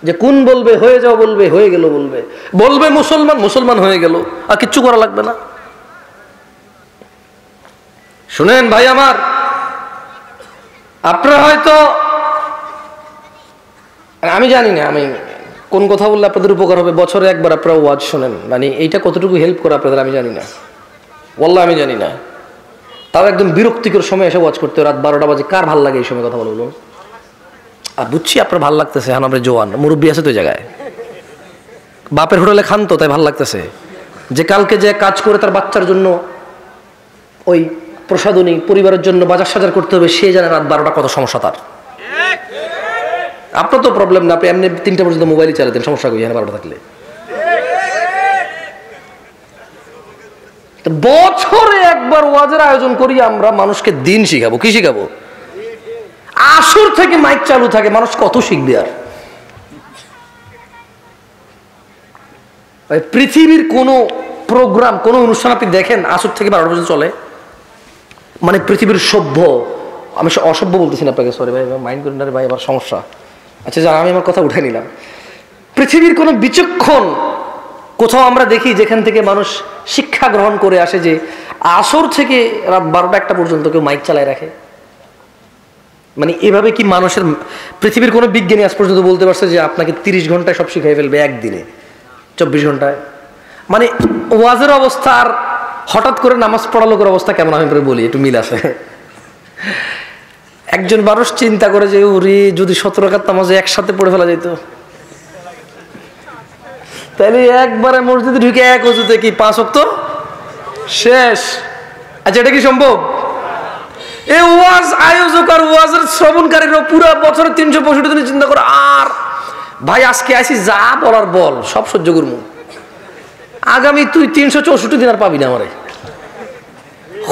Speaker 1: যে কোন বলবে হয়ে যাও, বলবে হয়ে গেল, বলবে বলবে মুসলমান, মুসলমান হয়ে গেল, আর কিচ্ছু করা লাগবে না। শুনেন ভাই আমার, আপনারা হয়তো, আমি জানি না আমি কোন কথা বললে আপনাদের উপকার হবে, বছরে একবার আপনারা ওয়াজ শোনেন, মানে এইটা কতটুকু হেল্প করে আপনাদের আমি জানি না, ওয়াল্লাহ আমি জানি না। তাও একদম বিরক্তিকর সময় এসে ওয়াজ করতে, রাত 12টা বাজে, কার ভাল লাগে এই সময় কথা বলবো? আর বুঝছি আপনার ভাল লাগতেছে, এখন আমরা জোয়ান মুরব্বী আছে তো জায়গায়, বাপের হোটেলে খান তো, তাই ভাল লাগতেছে। যে কালকে যে কাজ করে তার বাচ্চার জন্য ওই প্রসাদনী পরিবারের জন্য বাজার সাজার করতে হবে, সে জানে রাত 12টা কত সমস্যা তার। আপনার তো প্রবলেম না, আপনি এমনি 3টা পর্যন্ত মোবাইলই চালাতেন, সমস্যা কই? 12টা থাকলে বছরে একবার ওয়াজের আয়োজন করি আমরা, মানুষকে দিন শিখাবো। কি শিখাবো? আসর থেকে মাইক চালু থাকে, মানুষ কত শিখবে? আর পৃথিবীর কোন প্রোগ্রাম, কোন অনুষ্ঠান আপনি দেখেন আসর থেকে 12টা পর্যন্ত চলে? মানে পৃথিবীর সভ্য, আমি অসভ্য বলতেছি না আপনাকে, সরি ভাই, মাইন্ড করেন না ভাই, আমার সমস্যা। আচ্ছা যা, আমি আমার কথা উঠে নিলাম। পৃথিবীর কোন বিচক্ষণ কোথাও আমরা দেখি যেখান থেকে মানুষ শিক্ষা গ্রহণ করে আসে যে আসর থেকে রাত 12টা 1টা পর্যন্ত কেউ মাইক চালায় রাখে? মানে এভাবে কি মানুষের, পৃথিবীর কোনো বিজ্ঞানী আজ পর্যন্ত বলতে পারছে যে আপনাকে 30 ঘন্টায় সব শিখাই ফেলবে একদিনে, 24 ঘন্টায়? মানে ওয়াজের অবস্থা আর হঠাৎ করে নামাজ পড়া লোকের অবস্থা কেমন আমি বলি, একটু মিল আছে। একজন মানুষ চিন্তা করে যে উরি যদি 17 রাকাত নামাজ একসাথে পড়ে ফেলা যেত, তাহলে একবারে মসজিদে ঢুকে এক ওযুতে কি 5 ওয়াক্ত শেষ। আচ্ছা, এটা কি সম্ভব? এই ওয়াজ আয়োজক আর ওয়াজের শ্রবণকারীরা পুরো বছরে 365 দিন চিন্তা করে, আর ভাই আজকে আসি যা বলার বল, সব সহ্য করবো, আগামী তুই 364 দিন আর পাবি না আমারে।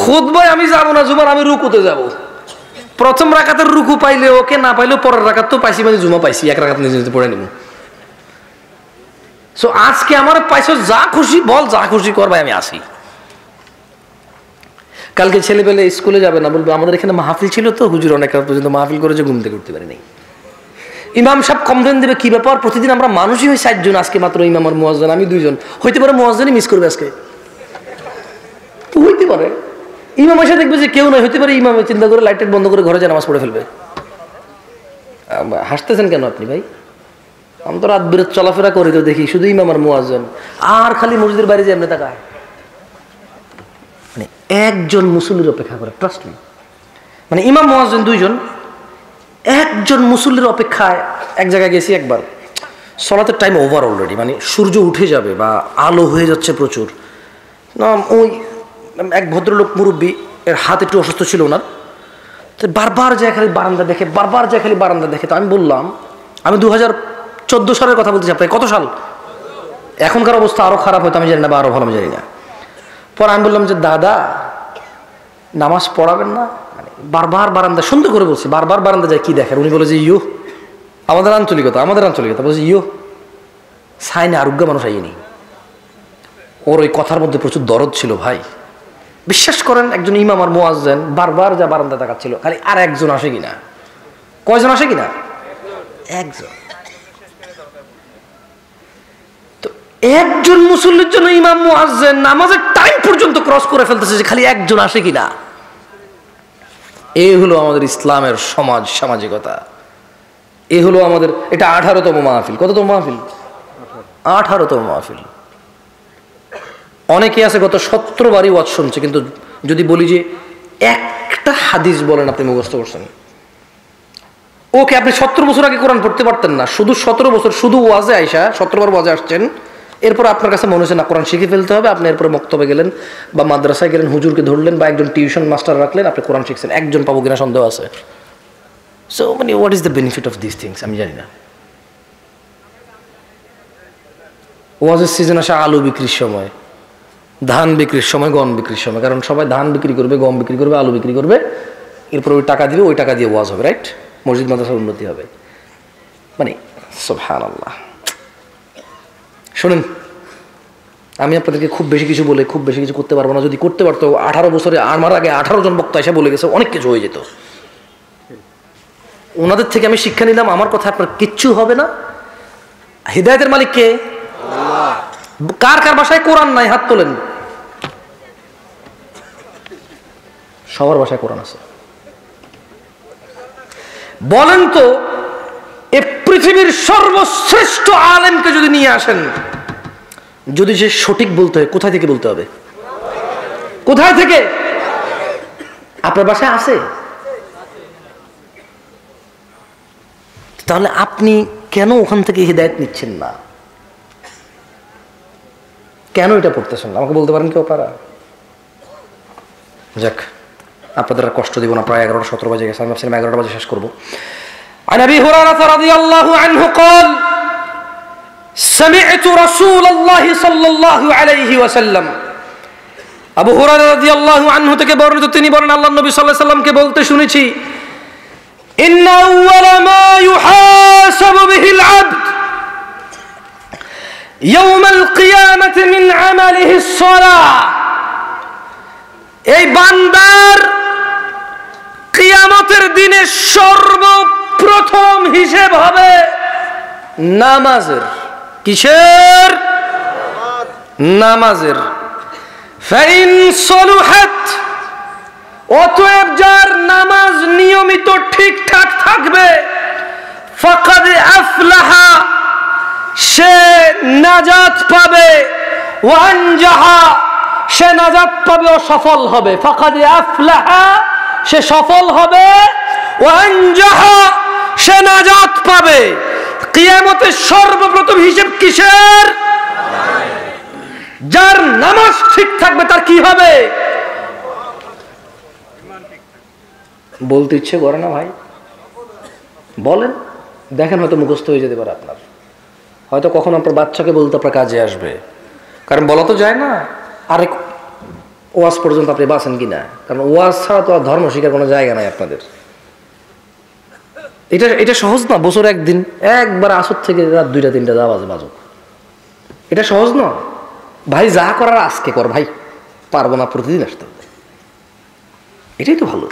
Speaker 1: খুতবায় আমি যাবো না, জুমার আমি রুকুতে যাব। প্রথম রাকাতের রুকু পাইলে ওকে, না পাইলেও পরের রাকাত তো পাইছি, মানে জুমা পাইছি, এক রাকাত নিজে নিজে পড়ে নিব। সো আজকে আমার পাইছো, যা খুশি বল, যা খুশি কর ভাই, আমি আসি। কালকে ছেলে পেলে স্কুলে যাবে না, বলবে আমাদের এখানে মাহফিল ছিল তো, হুজুর অনেক রাত পর্যন্ত মাহফিল করেছে, ঘুম থেকে উঠতে পারিনি। ইমাম সাহেব কমপ্লেন দেবে, কি ব্যাপার, প্রতিদিন আমরা মানুষই হই 60 জন, আজকে মাত্র ইমাম আর মুয়াজ্জিন আমি 2 জন, হইতে পারে মুয়াজ্জিনই মিস করবে আজকে, হইতে পারে। ইমাম এসে দেখবে যে কেউ নয়, হইতে পারে ইমাম চিন্তা করে লাইট বন্ধ করে ঘরে যায় নামাজ পড়ে ফেলবে। হাসতেছেন কেন আপনি ভাই? আমি তো রাত বিরাত চলাফেরা করি, তো দেখি শুধু ইমাম আর মুয়াজ্জিন, আর খালি মসজিদের বাইরে যে এমনি তাকায়, মানে একজন মুসল্লির অপেক্ষা করে। ট্রাস্ট মি, মানে ইমাম মুয়াজ্জিন 2 জন, একজন মুসল্লির অপেক্ষায়। এক জায়গায় গেছি একবার, সলাতের টাইম ওভার অলরেডি, মানে সূর্য উঠে যাবে বা আলো হয়ে যাচ্ছে প্রচুর না। ওই এক ভদ্রলোক মুরব্বী, এর হাত একটু অসুস্থ ছিল ওনার, তো বারবার যায় খালি বারান্দা দেখে, বারবার যায় খালি বারান্দা দেখে। তো আমি বললাম, আমি 2014 সালের কথা বলতেছি, আপনার কত সাল? এখনকার অবস্থা আরও খারাপ হয়তো আমি জানি না, বা আরও ভালো আমি জানি না। পর আমি বললাম যে দাদা নামাজ পড়াবেন না? মানে বারবার বারান্দা, সুন্দর করে বলছি, বারবার বারান্দা যায়, কি দেখেন? উনি বলে যে ইয়ো, আমাদের আঞ্চলিকতা বলছে ইয়ো সাইনে আরোগ্য মানুষ আইনি। ওর ওই কথার মধ্যে প্রচুর দরদ ছিল ভাই, বিশ্বাস করেন। একজন ইমাম আর মুয়াজ্জিন বারবার যা বারান্দা তাকাচ্ছিল, খালি আর একজন আসে কিনা। কয়জন আসে কিনা? একজন। তো একজন মুসল্লির জন্য ইমাম মুয়াজ্জিন নামাজের টাইম পর্যন্ত ক্রস করে ফেলতেছে যে খালি একজন আসে কিনা। এই হলো আমাদের ইসলামের সামাজিকতা। এই হলো আমাদের, এটা 18তম মাহফিল। কততম মাহফিল? 18তম মাহফিল। অনেকে আছে গত 17 বারই ওয়াজ শুনছে, কিন্তু যদি বলি যে একটা হাদিস বলেন আপনি মুখস্থ করছেন, ওকে আপনি 17 বছর আগে কোরআন পড়তে পারতেন না, শুধু 17 বছর শুধু ওয়াজে আইসা 17 বার ওয়াজে আসছেন, এরপর আপনার কাছে মনে হচ্ছে না কোরআন শিখে ফেলতে হবে, আপনি এরপরে মক্তবে গেলেন বা মাদ্রাসায় গেলেন, হুজুরকে ধরলেন বা একজন টিউশন মাস্টার রাখলেন, আপনি কোরআন শিখছেন। একজন পাবো কিনা সন্দেহ আছে। সো মানে what is the benefit of this things আমি জানি না। ওয়াজের সিজন আসে আলু বিক্রির সময়, ধান বিক্রির সময়, গম বিক্রির সময়, কারণ সবাই ধান বিক্রি করবে, গম বিক্রি করবে, আলু বিক্রি করবে, এরপর ওই টাকা দিবে, ওই টাকা দিয়ে ওয়াজ হবে, রাইট? মসজিদ মাদ্রাসার উন্নতি হবে। মানে সুবহানাল্লাহ। শোনেন, আমি আপনাদেরকে খুব বেশি কিছু বলে খুব বেশি কিছু করতে পারবো না। যদি করতে পারতো, 18 বছরে আমার আগে 18 জন বক্তা এসে বলে গেছে, অনেক কিছু হয়ে যেত। ওনাদের থেকে আমি শিক্ষা নিলাম, আমার কথা আপনার কিচ্ছু হবে না। হিদায়াতের মালিক কে? আল্লাহ। কার কার বাসায় কোরআন নাই? হাত তোলেন। সবার বাসায় কোরআন আছে। বলেন তো, এ পৃথিবীর সর্বশ্রেষ্ঠ আলেমকে যদি নিয়ে আসেন, যদি সে সঠিক বলতে হয়, কোথায় থেকে বলতে হবে? কোথায় থেকে? আপনার বাসায় আছে? তাহলে আপনি কেন ওখান থেকে হিদায়াত নিচ্ছেন না? কেন এটা পড়তেছেন না? আমাকে বলতে পারেন কেউ আপনারা? যাক, আপনাদের আর কষ্ট দিব না। প্রায় 11:17 বাজে গেছে, আমি ভাবছিলাম 11টা বাজে শেষ করবো। عن أبي هريرة رضي الله عنه قال سمعت رسول الله صلى الله عليه وسلم আবু হুরায়রা রাদিয়াল্লাহু আনহু থেকে বর্ণিত, তিনি বলেন আল্লাহর নবী সাল্লাল্লাহু আলাইহি ওয়াসাল্লামকে বলতে শুনেছি, ইন্না আউওয়ালা মা ইউহাসাবু বিহিল আবদ ইয়াউমাল কিয়ামাতি মিন আমালিহিস সালাহ। এই বান্দার কিয়ামতের দিনে সর্বপ্রথম হিসেব হবে নামাজের। কিসের? নামাজের। ফাইন সলুহাত, অতএব যার নামাজ নিয়মিত ঠিকঠাক থাকবে, ফাকাদ আফলাহা, সে নাজাত পাবে, ওয়া আনজাহা, সে নাজাত পাবে ও সফল হবে। ফাকাদ আফলাহা, সে সফল হবে, ওয়া আনজাহা, সে নাজাত পাবে। কিয়ামতের সর্বপ্রথম হিসাব কিসের? যার নামাজ ঠিক থাকবে তার কি হবে? বলতে ইচ্ছে করে না ভাই? বলেন, দেখেন হয়তো মুখস্থ হয়ে যেতে পারে আপনার, হয়তো কখন আপনার বাচ্চাকে বলতে আপনার কাজে আসবে। কারণ বলা তো যায় না আরেক ওয়াজ পর্যন্ত আপনি বাঁচেন কিনা, কারণ ওয়াজ ছাড়া তো আর ধর্ম শিখার কোনো জায়গা নাই আপনাদের। এটা সহজ না, বছর একদিন একবার আসর থেকে রাত 2টা 3টা বাজুক, এটা সহজ না ভাই। যা করার আজকে কর ভাই, পারবো না প্রতিদিন আসতে, এটাই তো ভালো।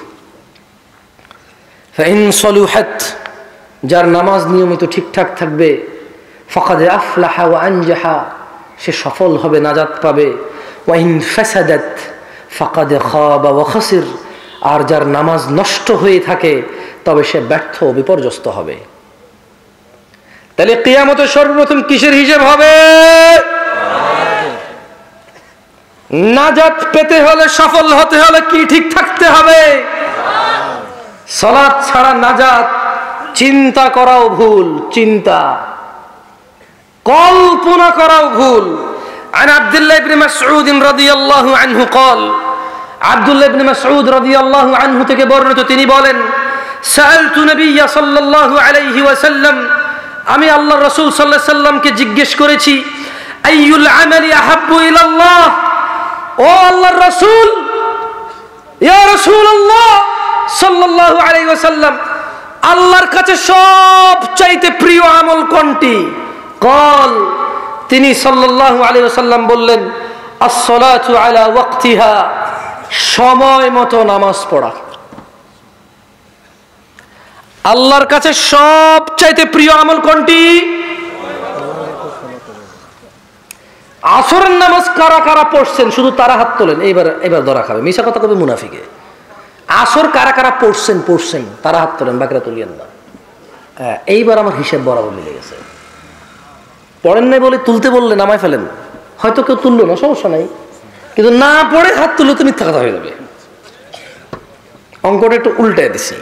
Speaker 1: ফাইন সলুহাত, যার নামাজ নিয়মিত ঠিকঠাক থাকবে, ফাকাদ আফলাহা ওয়া আনজাহা, সে সফল হবে, নাজাত পাবে। ওয়া ইন ফাসাদাত ফাকাদ খাবা ওয়া খাসির, আর যার নামাজ নষ্ট হয়ে থাকে তবে সে ব্যর্থ ও বিপর্যস্ত হবে। তাহলে কিয়ামতের সর্বপ্রথম কিসের হিসাব হবে? নাজাত পেতে হলে, সফল হতে হলে কি ঠিক থাকতে হবে? সালাত ছাড়া নাজাত চিন্তা করাও ভুল, চিন্তা কল্পনা করাও ভুল। عن عبد الله بن مسعود رضي الله عنه قال, আব্দুল্লাহ ইবনে মাসউদ রাদিয়াল্লাহু আনহু থেকে বর্ণিত, তিনি বলেন, সাআলতু নবিয়্য সাল্লাল্লাহু আলাইহি ওয়াসাল্লাম, আমি আল্লাহর রাসূল সাল্লাল্লাহু আলাইহি ওয়াসাল্লামকে জিজ্ঞেস করেছি, আইয়ুল আমালি আহাব্বু ইলাল্লাহ, ও আল্লাহর রাসূল, ইয়া রাসূলুল্লাহ সাল্লাল্লাহু আলাইহি ওয়াসাল্লাম, আল্লাহর কাছে সবচাইতে প্রিয় আমল কোনটি? কল, তিনি সাল্লাল্লাহু আলাইহি ওয়াসাল্লাম বললেন, আস-সালাতু আলা ওয়াক্তিহা, সময় মতো নামাজ পড়া। আল্লাহর কাছে সবচাইতে প্রিয় আমল কোনটি? আসরের নামাজ কারা কারা পড়ছেন শুধু তারা হাত তোলেন, এবার ধরা খাবে। মিশা কথা কবে মুনাফিকে। আসর কারা কারা পড়ছেন তারা হাত তোলেন, বাকিরা তুলিয়েন না। এইবার আমার হিসাব বরাবর মিলে গেছে। পড়েন নাই বলে তুলতে বললে নামায় ফেলেন, হয়তো কেউ তুললো না, সমস্যা নাই, কিন্তু না পড়ে হাত তুললে তো মিথ্যা কথা হয়ে যাবে। অঙ্কটা একটু উল্টায় দিছি।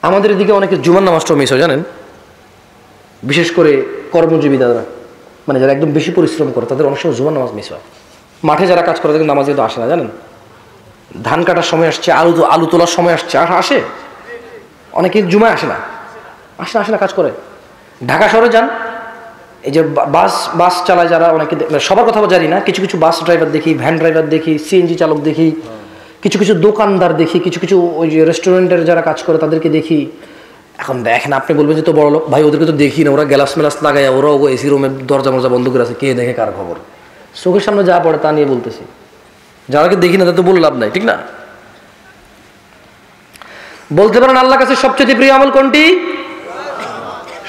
Speaker 1: আমাদের এদিকে অনেকে জুমার নামাজটাও মিস হয় জানেন, বিশেষ করে কর্মজীবী দাদা, মানে যারা একদম বেশি পরিশ্রম করে তাদের অনেক সময় জুমার নামাজ মিস হয়। মাঠে যারা কাজ করে তাদের নামাজ কিন্তু আসে না জানেন। ধান কাটার সময় আসছে, আলু তোলার সময় আসে, অনেকে জুমায় আসে না কাজ করে। ঢাকা শহরে যান, এই যে বাস চালায় যারা, অনেকে, সবার কথা জানি না, কিছু কিছু বাস ড্রাইভার দেখি, ভ্যান ড্রাইভার দেখি, সিএনজি চালক দেখি, কিছু কিছু দোকানদার দেখি, কিছু কিছু ওই যে রেস্টুরেন্টের যারা কাজ করে তাদেরকে দেখি। এখন দেখেন, আপনি বলবেন যে তো বড় লোক, ভাই ওদেরকে তো দেখি না, ওরা গ্যালাস মেলাস লাগায়, ওরা এসি রুমের দরজা মরজা বন্ধ করে আছে, কে দেখে কার খবর? চোখের সামনে যা পড়ে তা নিয়ে বলতেছি, যারাকে দেখি না তাদের তো বলে লাভ নাই, ঠিক না? বলতে পারেন আল্লাহর কাছে সবচেয়ে প্রিয় আমল কোনটি?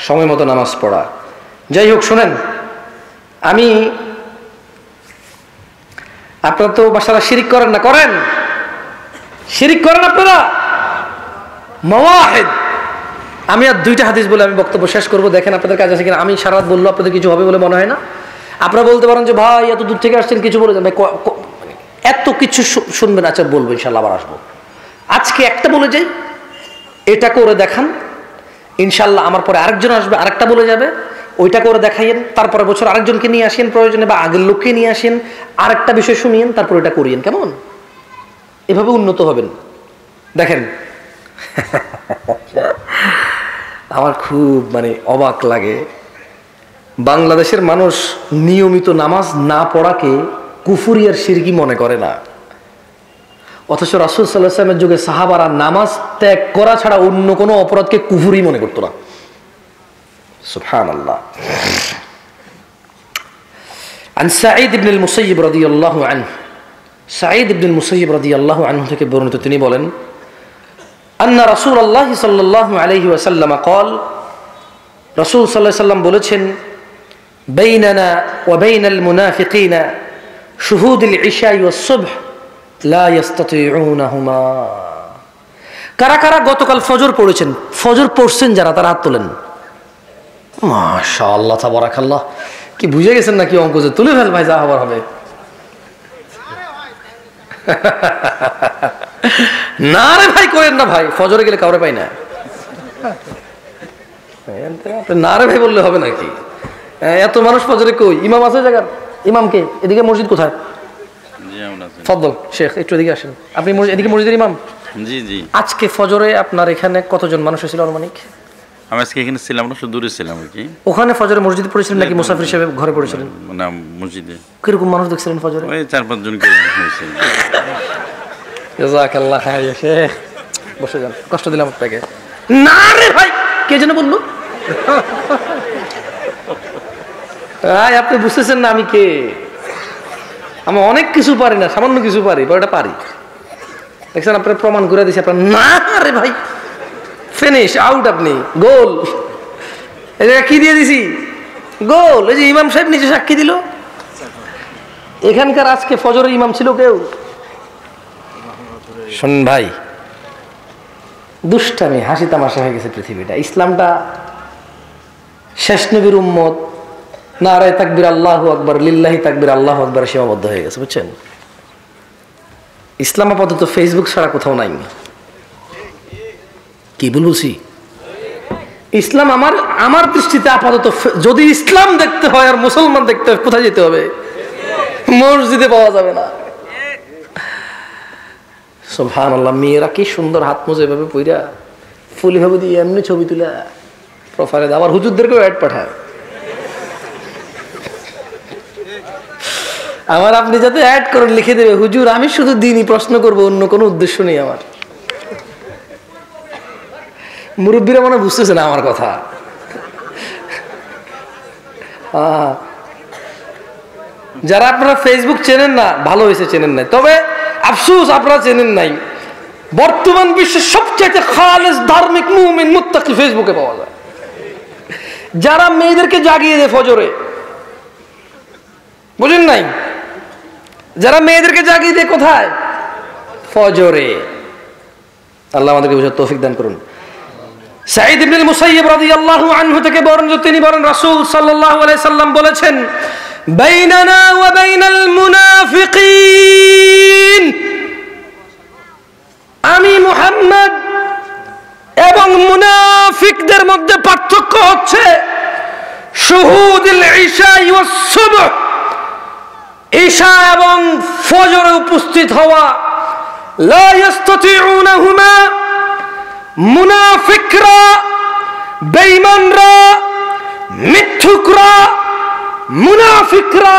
Speaker 1: সময় মতো নামাজ পড়া। যাই হোক, শোনেন, আপনারা তো বাসারা শিরিক করেন না? করেন, শিরিক করেন আপনারা? মাওয়াহিদ, আমি আর 2টা হাদিস বলে আমি বক্তব্য শেষ করবো। দেখেন আপনাদের কাজ আছে কিনা। আমি সারা রাত বললো আপনাদের কিছু হবে বলে মনে হয় না। আপনারা বলতে পারেন যে ভাই এত দূর থেকে আসছেন, কিছু বলে যান, এত কিছু শুনবেন। আচ্ছা বলবো, ইনশাল্লাহ আবার আসবো। আজকে একটা বলে যাই, এটা করে দেখান, ইনশাল্লাহ আমার পরে আরেকজন আসবে, আরেকটা বলে যাবে, ওইটা করে দেখাইয়েন, তারপরে বছর আরেকজনকে নিয়ে আসেন প্রয়োজনে, বা আগের লোককে নিয়ে আসেন, আরেকটা বিষয় শুনিয়েন, তারপর এটা করিয়েন, কেমন? এভাবে উন্নত হবেন। দেখেন আমার খুব অবাক লাগে, বাংলাদেশের মানুষ নিয়মিত নামাজ না পড়াকে কুফরি আর শিরকি মনে করে না, অথচ রাসূল সাল্লাল্লাহু আলাইহি ওয়াসাল্লামের যুগে সাহাবারা নামাজ ত্যাগ করা ছাড়া অন্য কোনো অপরাধকে কুফরি মনে করতো না। সুবহানাল্লাহ। عن سعيد بن المسيب رضي الله عنه, سعيد بن المسيب رضي الله عنه থেকে বর্ণিত, তিনি বলেন, أن رسول الله صلى الله عليه وسلم قال, রাসূল সাল্লাল্লাহু আলাইহি ওয়াসাল্লাম বলেছেন, بيننا وبين المنافقين شهود العشاء والصبح لا يستطيعونهما. কারা কারা গতকাল ফজর পড়েছেন? ফজর পড়ছেন যারা, তারা হাত তোলেন। মাশাআল্লাহ, তাবারাকাল্লাহ। কি বুঝে গেছেন নাকি অঙ্ক? যে তুলে ফেল ভাই, যা হবার হবে। না রে ভাই করেন না ভাই, ফজরে গেলে কাউরে পাই না। না রে ভাই বললে হবে নাকি? এত মানুষ ফজরে কই? ইমাম আছে জায়গার? ইমামকে এদিকে মসজিদ কোথায়? ফজল শেখ একটু এদিকে আসেন। আপনি এদিকে মসজিদের ইমাম?
Speaker 2: জি জি।
Speaker 1: আজকে ফজরে আপনার এখানে কতজন মানুষ হয়েছিল আনুমানিক?
Speaker 2: আমি আজকে এখানে ছিলাম না, শুধু দূরে ছিলাম আর কি।
Speaker 1: ওখানে ফজরে মসজিদে পড়েছিলেন নাকি মুসাফির হিসেবে ঘরে পড়েছিলেন?
Speaker 2: না, মসজিদে।
Speaker 1: কিরকম মানুষ দেখছিলেন ফজরে?
Speaker 2: ওই 4-5 জন হয়েছিল।
Speaker 1: জাযাকাল্লাহ খাইর শেখ, বসে যান, কষ্ট দিলাম আপনাকে। না রে ভাই, কে যেন বললো? আপনি বুঝতেছেন না আমি কে? আমি অনেক কিছু পারি না, সামান্য কিছু পারি, ওটা পারি। দেখছেন, আপনার প্রমাণ করে দিচ্ছি। আপনার না রে ভাই, ফিনিশ, আউট, আপনি গোল। এই জায়গায় কি দিয়ে দিছি? গোল। এই যে ইমাম সাহেব নিচে সাক্ষী দিল। এখানকার আজকে ফজরের ইমাম ছিল কেউ? শোন ভাই, দুষ্টামি, হাসি তামাশা হয়ে গেছে পৃথিবীটা। ইসলামটা শেষ নবীর উম্মত, নারায়ে তাকবীর আল্লাহু আকবার, লিল্লাহি তাকবীর আল্লাহু আকবার সীমাবদ্ধ হয়ে গেছে, বুঝছেন? ইসলাম আপাতত ফেসবুক ছাড়া কোথাও নাই। কি বলছি? ইসলাম আমার দৃষ্টিতে আপাতত, যদি ইসলাম দেখতে হয় আর মুসলমান দেখতে হয়, কোথায় যেতে হবে? মসজিদে পাওয়া যাবে না। সুবহানাল্লাহ, মেয়েরা কি সুন্দর হাত মোজা এভাবে পইরা ফুলি ভাবে দিয়ে এমনি ছবি তুলে প্রোফাইলে দেয়, আবার হুজুরদেরকেও অ্যাড পাঠায়। আমার আপনি যাতে অ্যাড করেন, লিখে দেবে, হুজুর আমি শুধু দিনই প্রশ্ন করবো, অন্য কোনো উদ্দেশ্য নেই আমার। মুরব্বীরা মনে বুঝতেছে না আমার কথা। যারা আপনারা ফেসবুক চেনেন না, ভালো হয়েছে চেনেন নাই, তবে আফসোস আপনারা চেনেন নাই। বর্তমান বিশ্বের সবচেয়ে খালেস ধার্মিক মুমিন মুত্তাকি ফেসবুকে পাওয়া যায়। যারা মেয়েদেরকে জাগিয়ে দেয় ফজরে, বুঝেন নাই? যারা মেয়েদেরকে জাগিয়ে দেয় কোথায়? ফজরে। আল্লাহ আমাদেরকে বুঝার তৌফিক দান করুন। সাঈদ ইবনে মুসাইয়্যিব রাদিয়াল্লাহু আনহু থেকে বর্ণিত, তিনি বলেন রাসূল সাল্লাল্লাহু আলাইহি সাল্লাম বলেছেন, বাইনানা ওয়া বাইনাল মুনাফিকিন, আমি মুহাম্মদ এবং মুনাফিকদের মধ্যে পার্থক্য হচ্ছে শুহুদুল ইশা ওয়াস সুবহ, ঈশা এবং ফজরে উপস্থিত হওয়া। লা ইস্তাতিউনাহুমা, মুনাফিকরা, বেঈমানরা, মিথ্যুকরা, মুনাফিকরা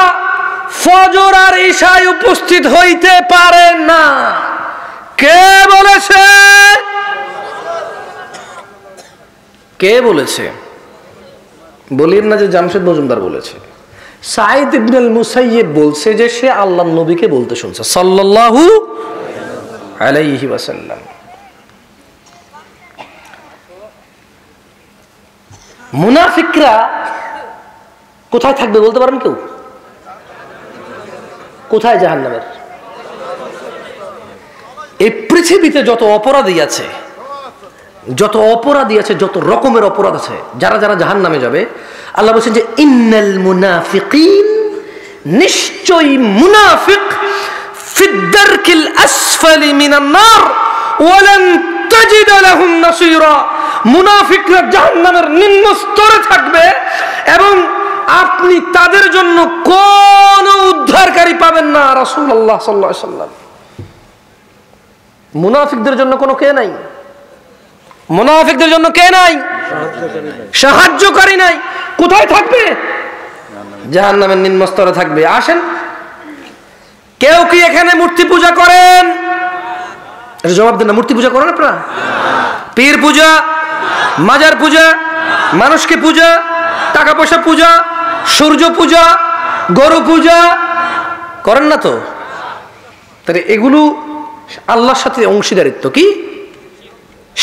Speaker 1: ফজর আর ঈশায় উপস্থিত হইতে পারে না। কে বলেছে? কে বলেছে? বলির না যে জামশেদ মজুমদার বলেছে। সাঈদ ইবনে মুসাইয়্যিব বলছে যে সে আল্লাহর নবীকে বলতে শুনছে সাল্লাল্লাহু আলাইহি ওয়াসাল্লাম। মুনাফিকরা কোথায় থাকবে বলতে পারেন কেউ? কোথায়? জাহান্নামের। এই পৃথিবীতে যত অপরাধী আছে, যত রকমের অপরাধ আছে, যারা যারা জাহান্নামে যাবে, আল্লাহ বলছেন যে ইন্নাল মুনাফিকিন, নিশ্চয়ই মুনাফিক, ফিদ দারকিল আসফালি মিনান নার ওয়া লান তাজিদ লাহুম নাসীরা, মুনাফিকরা জাহান্নামের নিম্ন স্তরে থাকবে এবং আপনি তাদের জন্য কোন উদ্ধারকারী পাবেন না। রাসূলুল্লাহ সাল্লাল্লাহু আলাইহি ওয়াসাল্লাম, মুনাফিকদের জন্য কোনো কে নাই, মুনাফিকদের জন্য কে নাই? সাহায্যকারী নাই। কোথায় থাকবে? জাহান্নামের নিম্ন স্তরে থাকবে। আসেন, কেউ কি এখানে মূর্তি পূজা করেন? জবাব দেন না। মূর্তি পূজা করেন আপনারা? পীর পূজা, মাজার পূজা, মানুষকে পূজা, টাকা পয়সা পূজা, সূর্য পূজা, গরু পূজা করেন না তো? তাহলে এগুলো আল্লাহর সাথে অংশীদারিত্ব, কি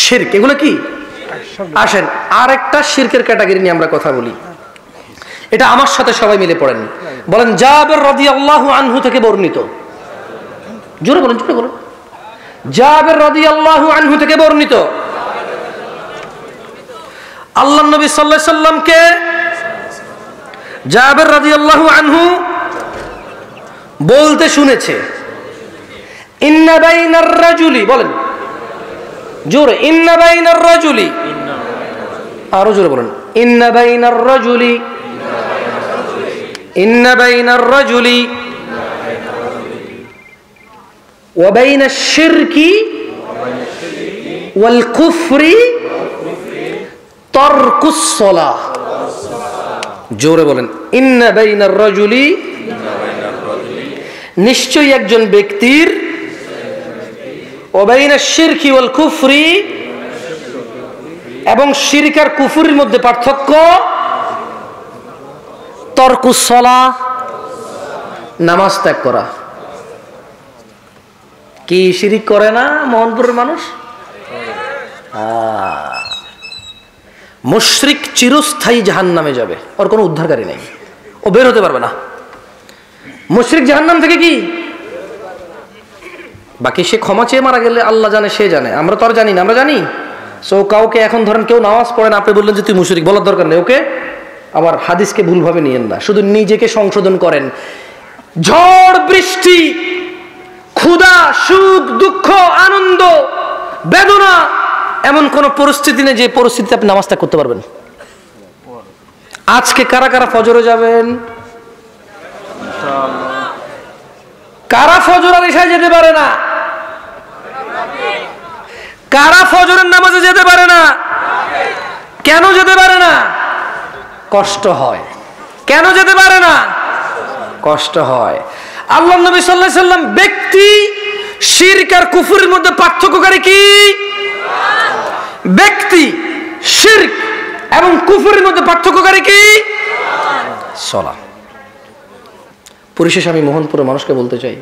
Speaker 1: শিরক, এগুলো কি? আসেন আর একটা শিরকের ক্যাটাগরি নিয়ে আমরা কথা বলি। এটা আমার সাথে সবাই মিলে পড়েন, বলেন। জাবের রাদিয়াল্লাহু আনহু থেকে বর্ণিত, জোরে বলেন, জোরে বলেন। জাবের রাদিয়াল্লাহু আনহু থেকে বর্ণিত, আল্লাহর নবী সাল্লাল্লাহু আলাইহি সাল্লামকে জাবের রাদিয়াল্লাহু আনহু বলতে শুনেছে, ইন্না বাইনার রাজুলি, বলেন জোরে, ইন্না বাইনার রাজুলি, আরো জোরে বলেন, ইন্না বাইনার রাজুলি, ইন্না বাইনার রাজুলি ওয়া বাইনাশ শিরকি ওয়াল কুফরি তারকুস সালাহ। জোরে বলেন, ইন্না বাইনার রাজুলি, নিশ্চয়ই একজন ব্যক্তির, ওয়া বাইনাশ শিরকি ওয়াল কুফরি, এবং শিরক আর কুফরের মধ্যে পার্থক্য, তারকুস সালাহ, নামাজ ত্যাগ করা। কি শিরিক করে না মোহনপুরের মানুষ? মুশরিক চিরস্থায়ী জাহান্নামে যাবে, ওর কোনো উদ্ধারকারী নেই, ও বের হতে পারবে না। মুশরিক জাহান্নাম থেকে কি বাকি, সে ক্ষমা চেয়ে মারা গেলে আল্লাহ জানে, সে জানে, আমরা তো আর জানি না। আমরা জানি সো কাউকে এখন ধরেন কেউ নামাজ পড়ে না, আপনি বললেন যে তুই মুশরিক, বলার দরকার নেই ওকে। আবার হাদিসকে ভুলভাবে নিয়েন না, শুধু নিজেকে সংশোধন করেন। ঝড় বৃষ্টি, ক্ষুধা, সুখ, দুঃখ, আনন্দ, বেদনা, এমন কোন পরিস্থিতি নেই যে পরিস্থিতিতে আপনি নামাজটা করতে পারবেন। আজকে কারা কারা ফজরে যাবেন? কারা ফজর আর ইশায় যেতে পারে না? কারা ফজরের নামাজে যেতে পারে না? কেন যেতে পারে না? কষ্ট হয়। কেন যেতে পারে না? কষ্ট হয়। আল্লাহ নবী সাল্লাল্লাহু আলাইহি সাল্লাম ব্যক্তি শিরক আর কুফরের মধ্যে পার্থক্যকারী কি? ব্যক্তি শিরক এবং কুফরের মধ্যে পার্থক্যকারী কি? সালাত। পরিশেষে আমি মোহনপুরের মানুষকে বলতে চাই,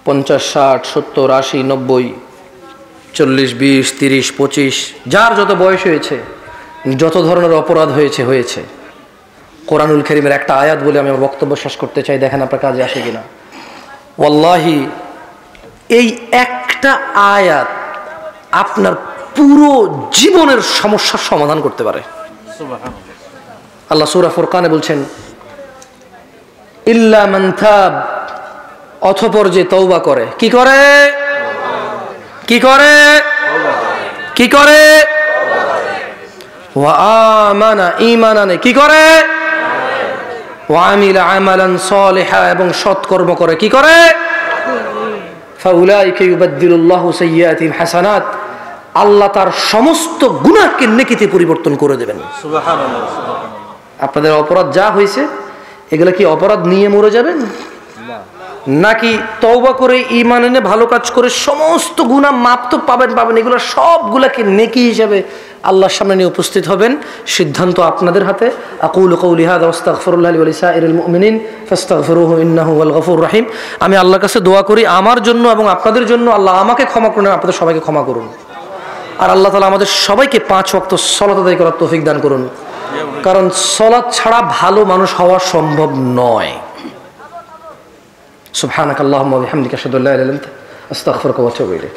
Speaker 1: 50, 60, 70, 80, 90, 40, 20, 30, 25, যার যত বয়স হয়েছে, যত ধরনের অপরাধ হয়েছে, কোরআনুল কারীমের একটা আয়াত বলে আমি আমার বক্তব্য শেষ করতে চাই, দেখেন আপনার কাজে আসে কিনা। ওয়াল্লাহি এই একটা আয়াত আপনার পুরো জীবনের সমস্যার সমাধান করতে পারে। আল্লাহ সূরা ফুরকানে বলছেন, ইল্লা মান তাব, অতঃপর যে তওবা করে। কি করে? কি করে? কি করে? ওয়া আমানা, ঈমান আনে। কি করে? ওয়া আমিলা আমালান সালিহা, এবং সৎকর্ম করে। কি করে? ফাউলাইকা ইউবাদদিলুল্লাহু সাইয়্যাতিহিম হাসানাত, আল্লাহ তার সমস্ত গুনাহকে নেকিতে পরিবর্তন করে দেবেন। সুবহানাল্লাহ। আপনাদের অপরাধ যা হয়েছে, এগুলা কি অপরাধ নিয়ে মরে যাবেন? নাকি তওবা করে ঈমান এনে ভালো কাজ করে সমস্ত গুনাহ মাপ তো পাবেন, এগুলো সবগুলাকে নেকি হিসেবে আল্লাহর সামনে নিয়ে উপস্থিত হবেন। সিদ্ধান্ত আপনাদের হাতে। আকুলু কওলি হাযা ওয়াস্তাগফিরুল্লাহ লি ওয়া লিসাইরিল মুমিনিন ফাস্তাগফিরুহু ইন্নাহু হুয়াল গফুরুর রহিম। আমি আল্লাহর কাছে দোয়া করি আমার জন্য এবং আপনাদের জন্য, আল্লাহ আমাকে ক্ষমা করুন, আপনাদের সবাইকে ক্ষমা করুন। আর আল্লাহ তাআলা আমাদের সবাইকে 5 ওয়াক্ত সালাত আদায় করার তৌফিক দান করুন, কারণ সালাত ছাড়া ভালো মানুষ হওয়া সম্ভব নয়। সুবহানাকাল্লাহুম্মা ওয়া বিহামদিকা আশহাদু আল্লা ইলাহা ইল্লা আনতা আস্তাগফিরুকা ওয়া আতুবু ইলাইক।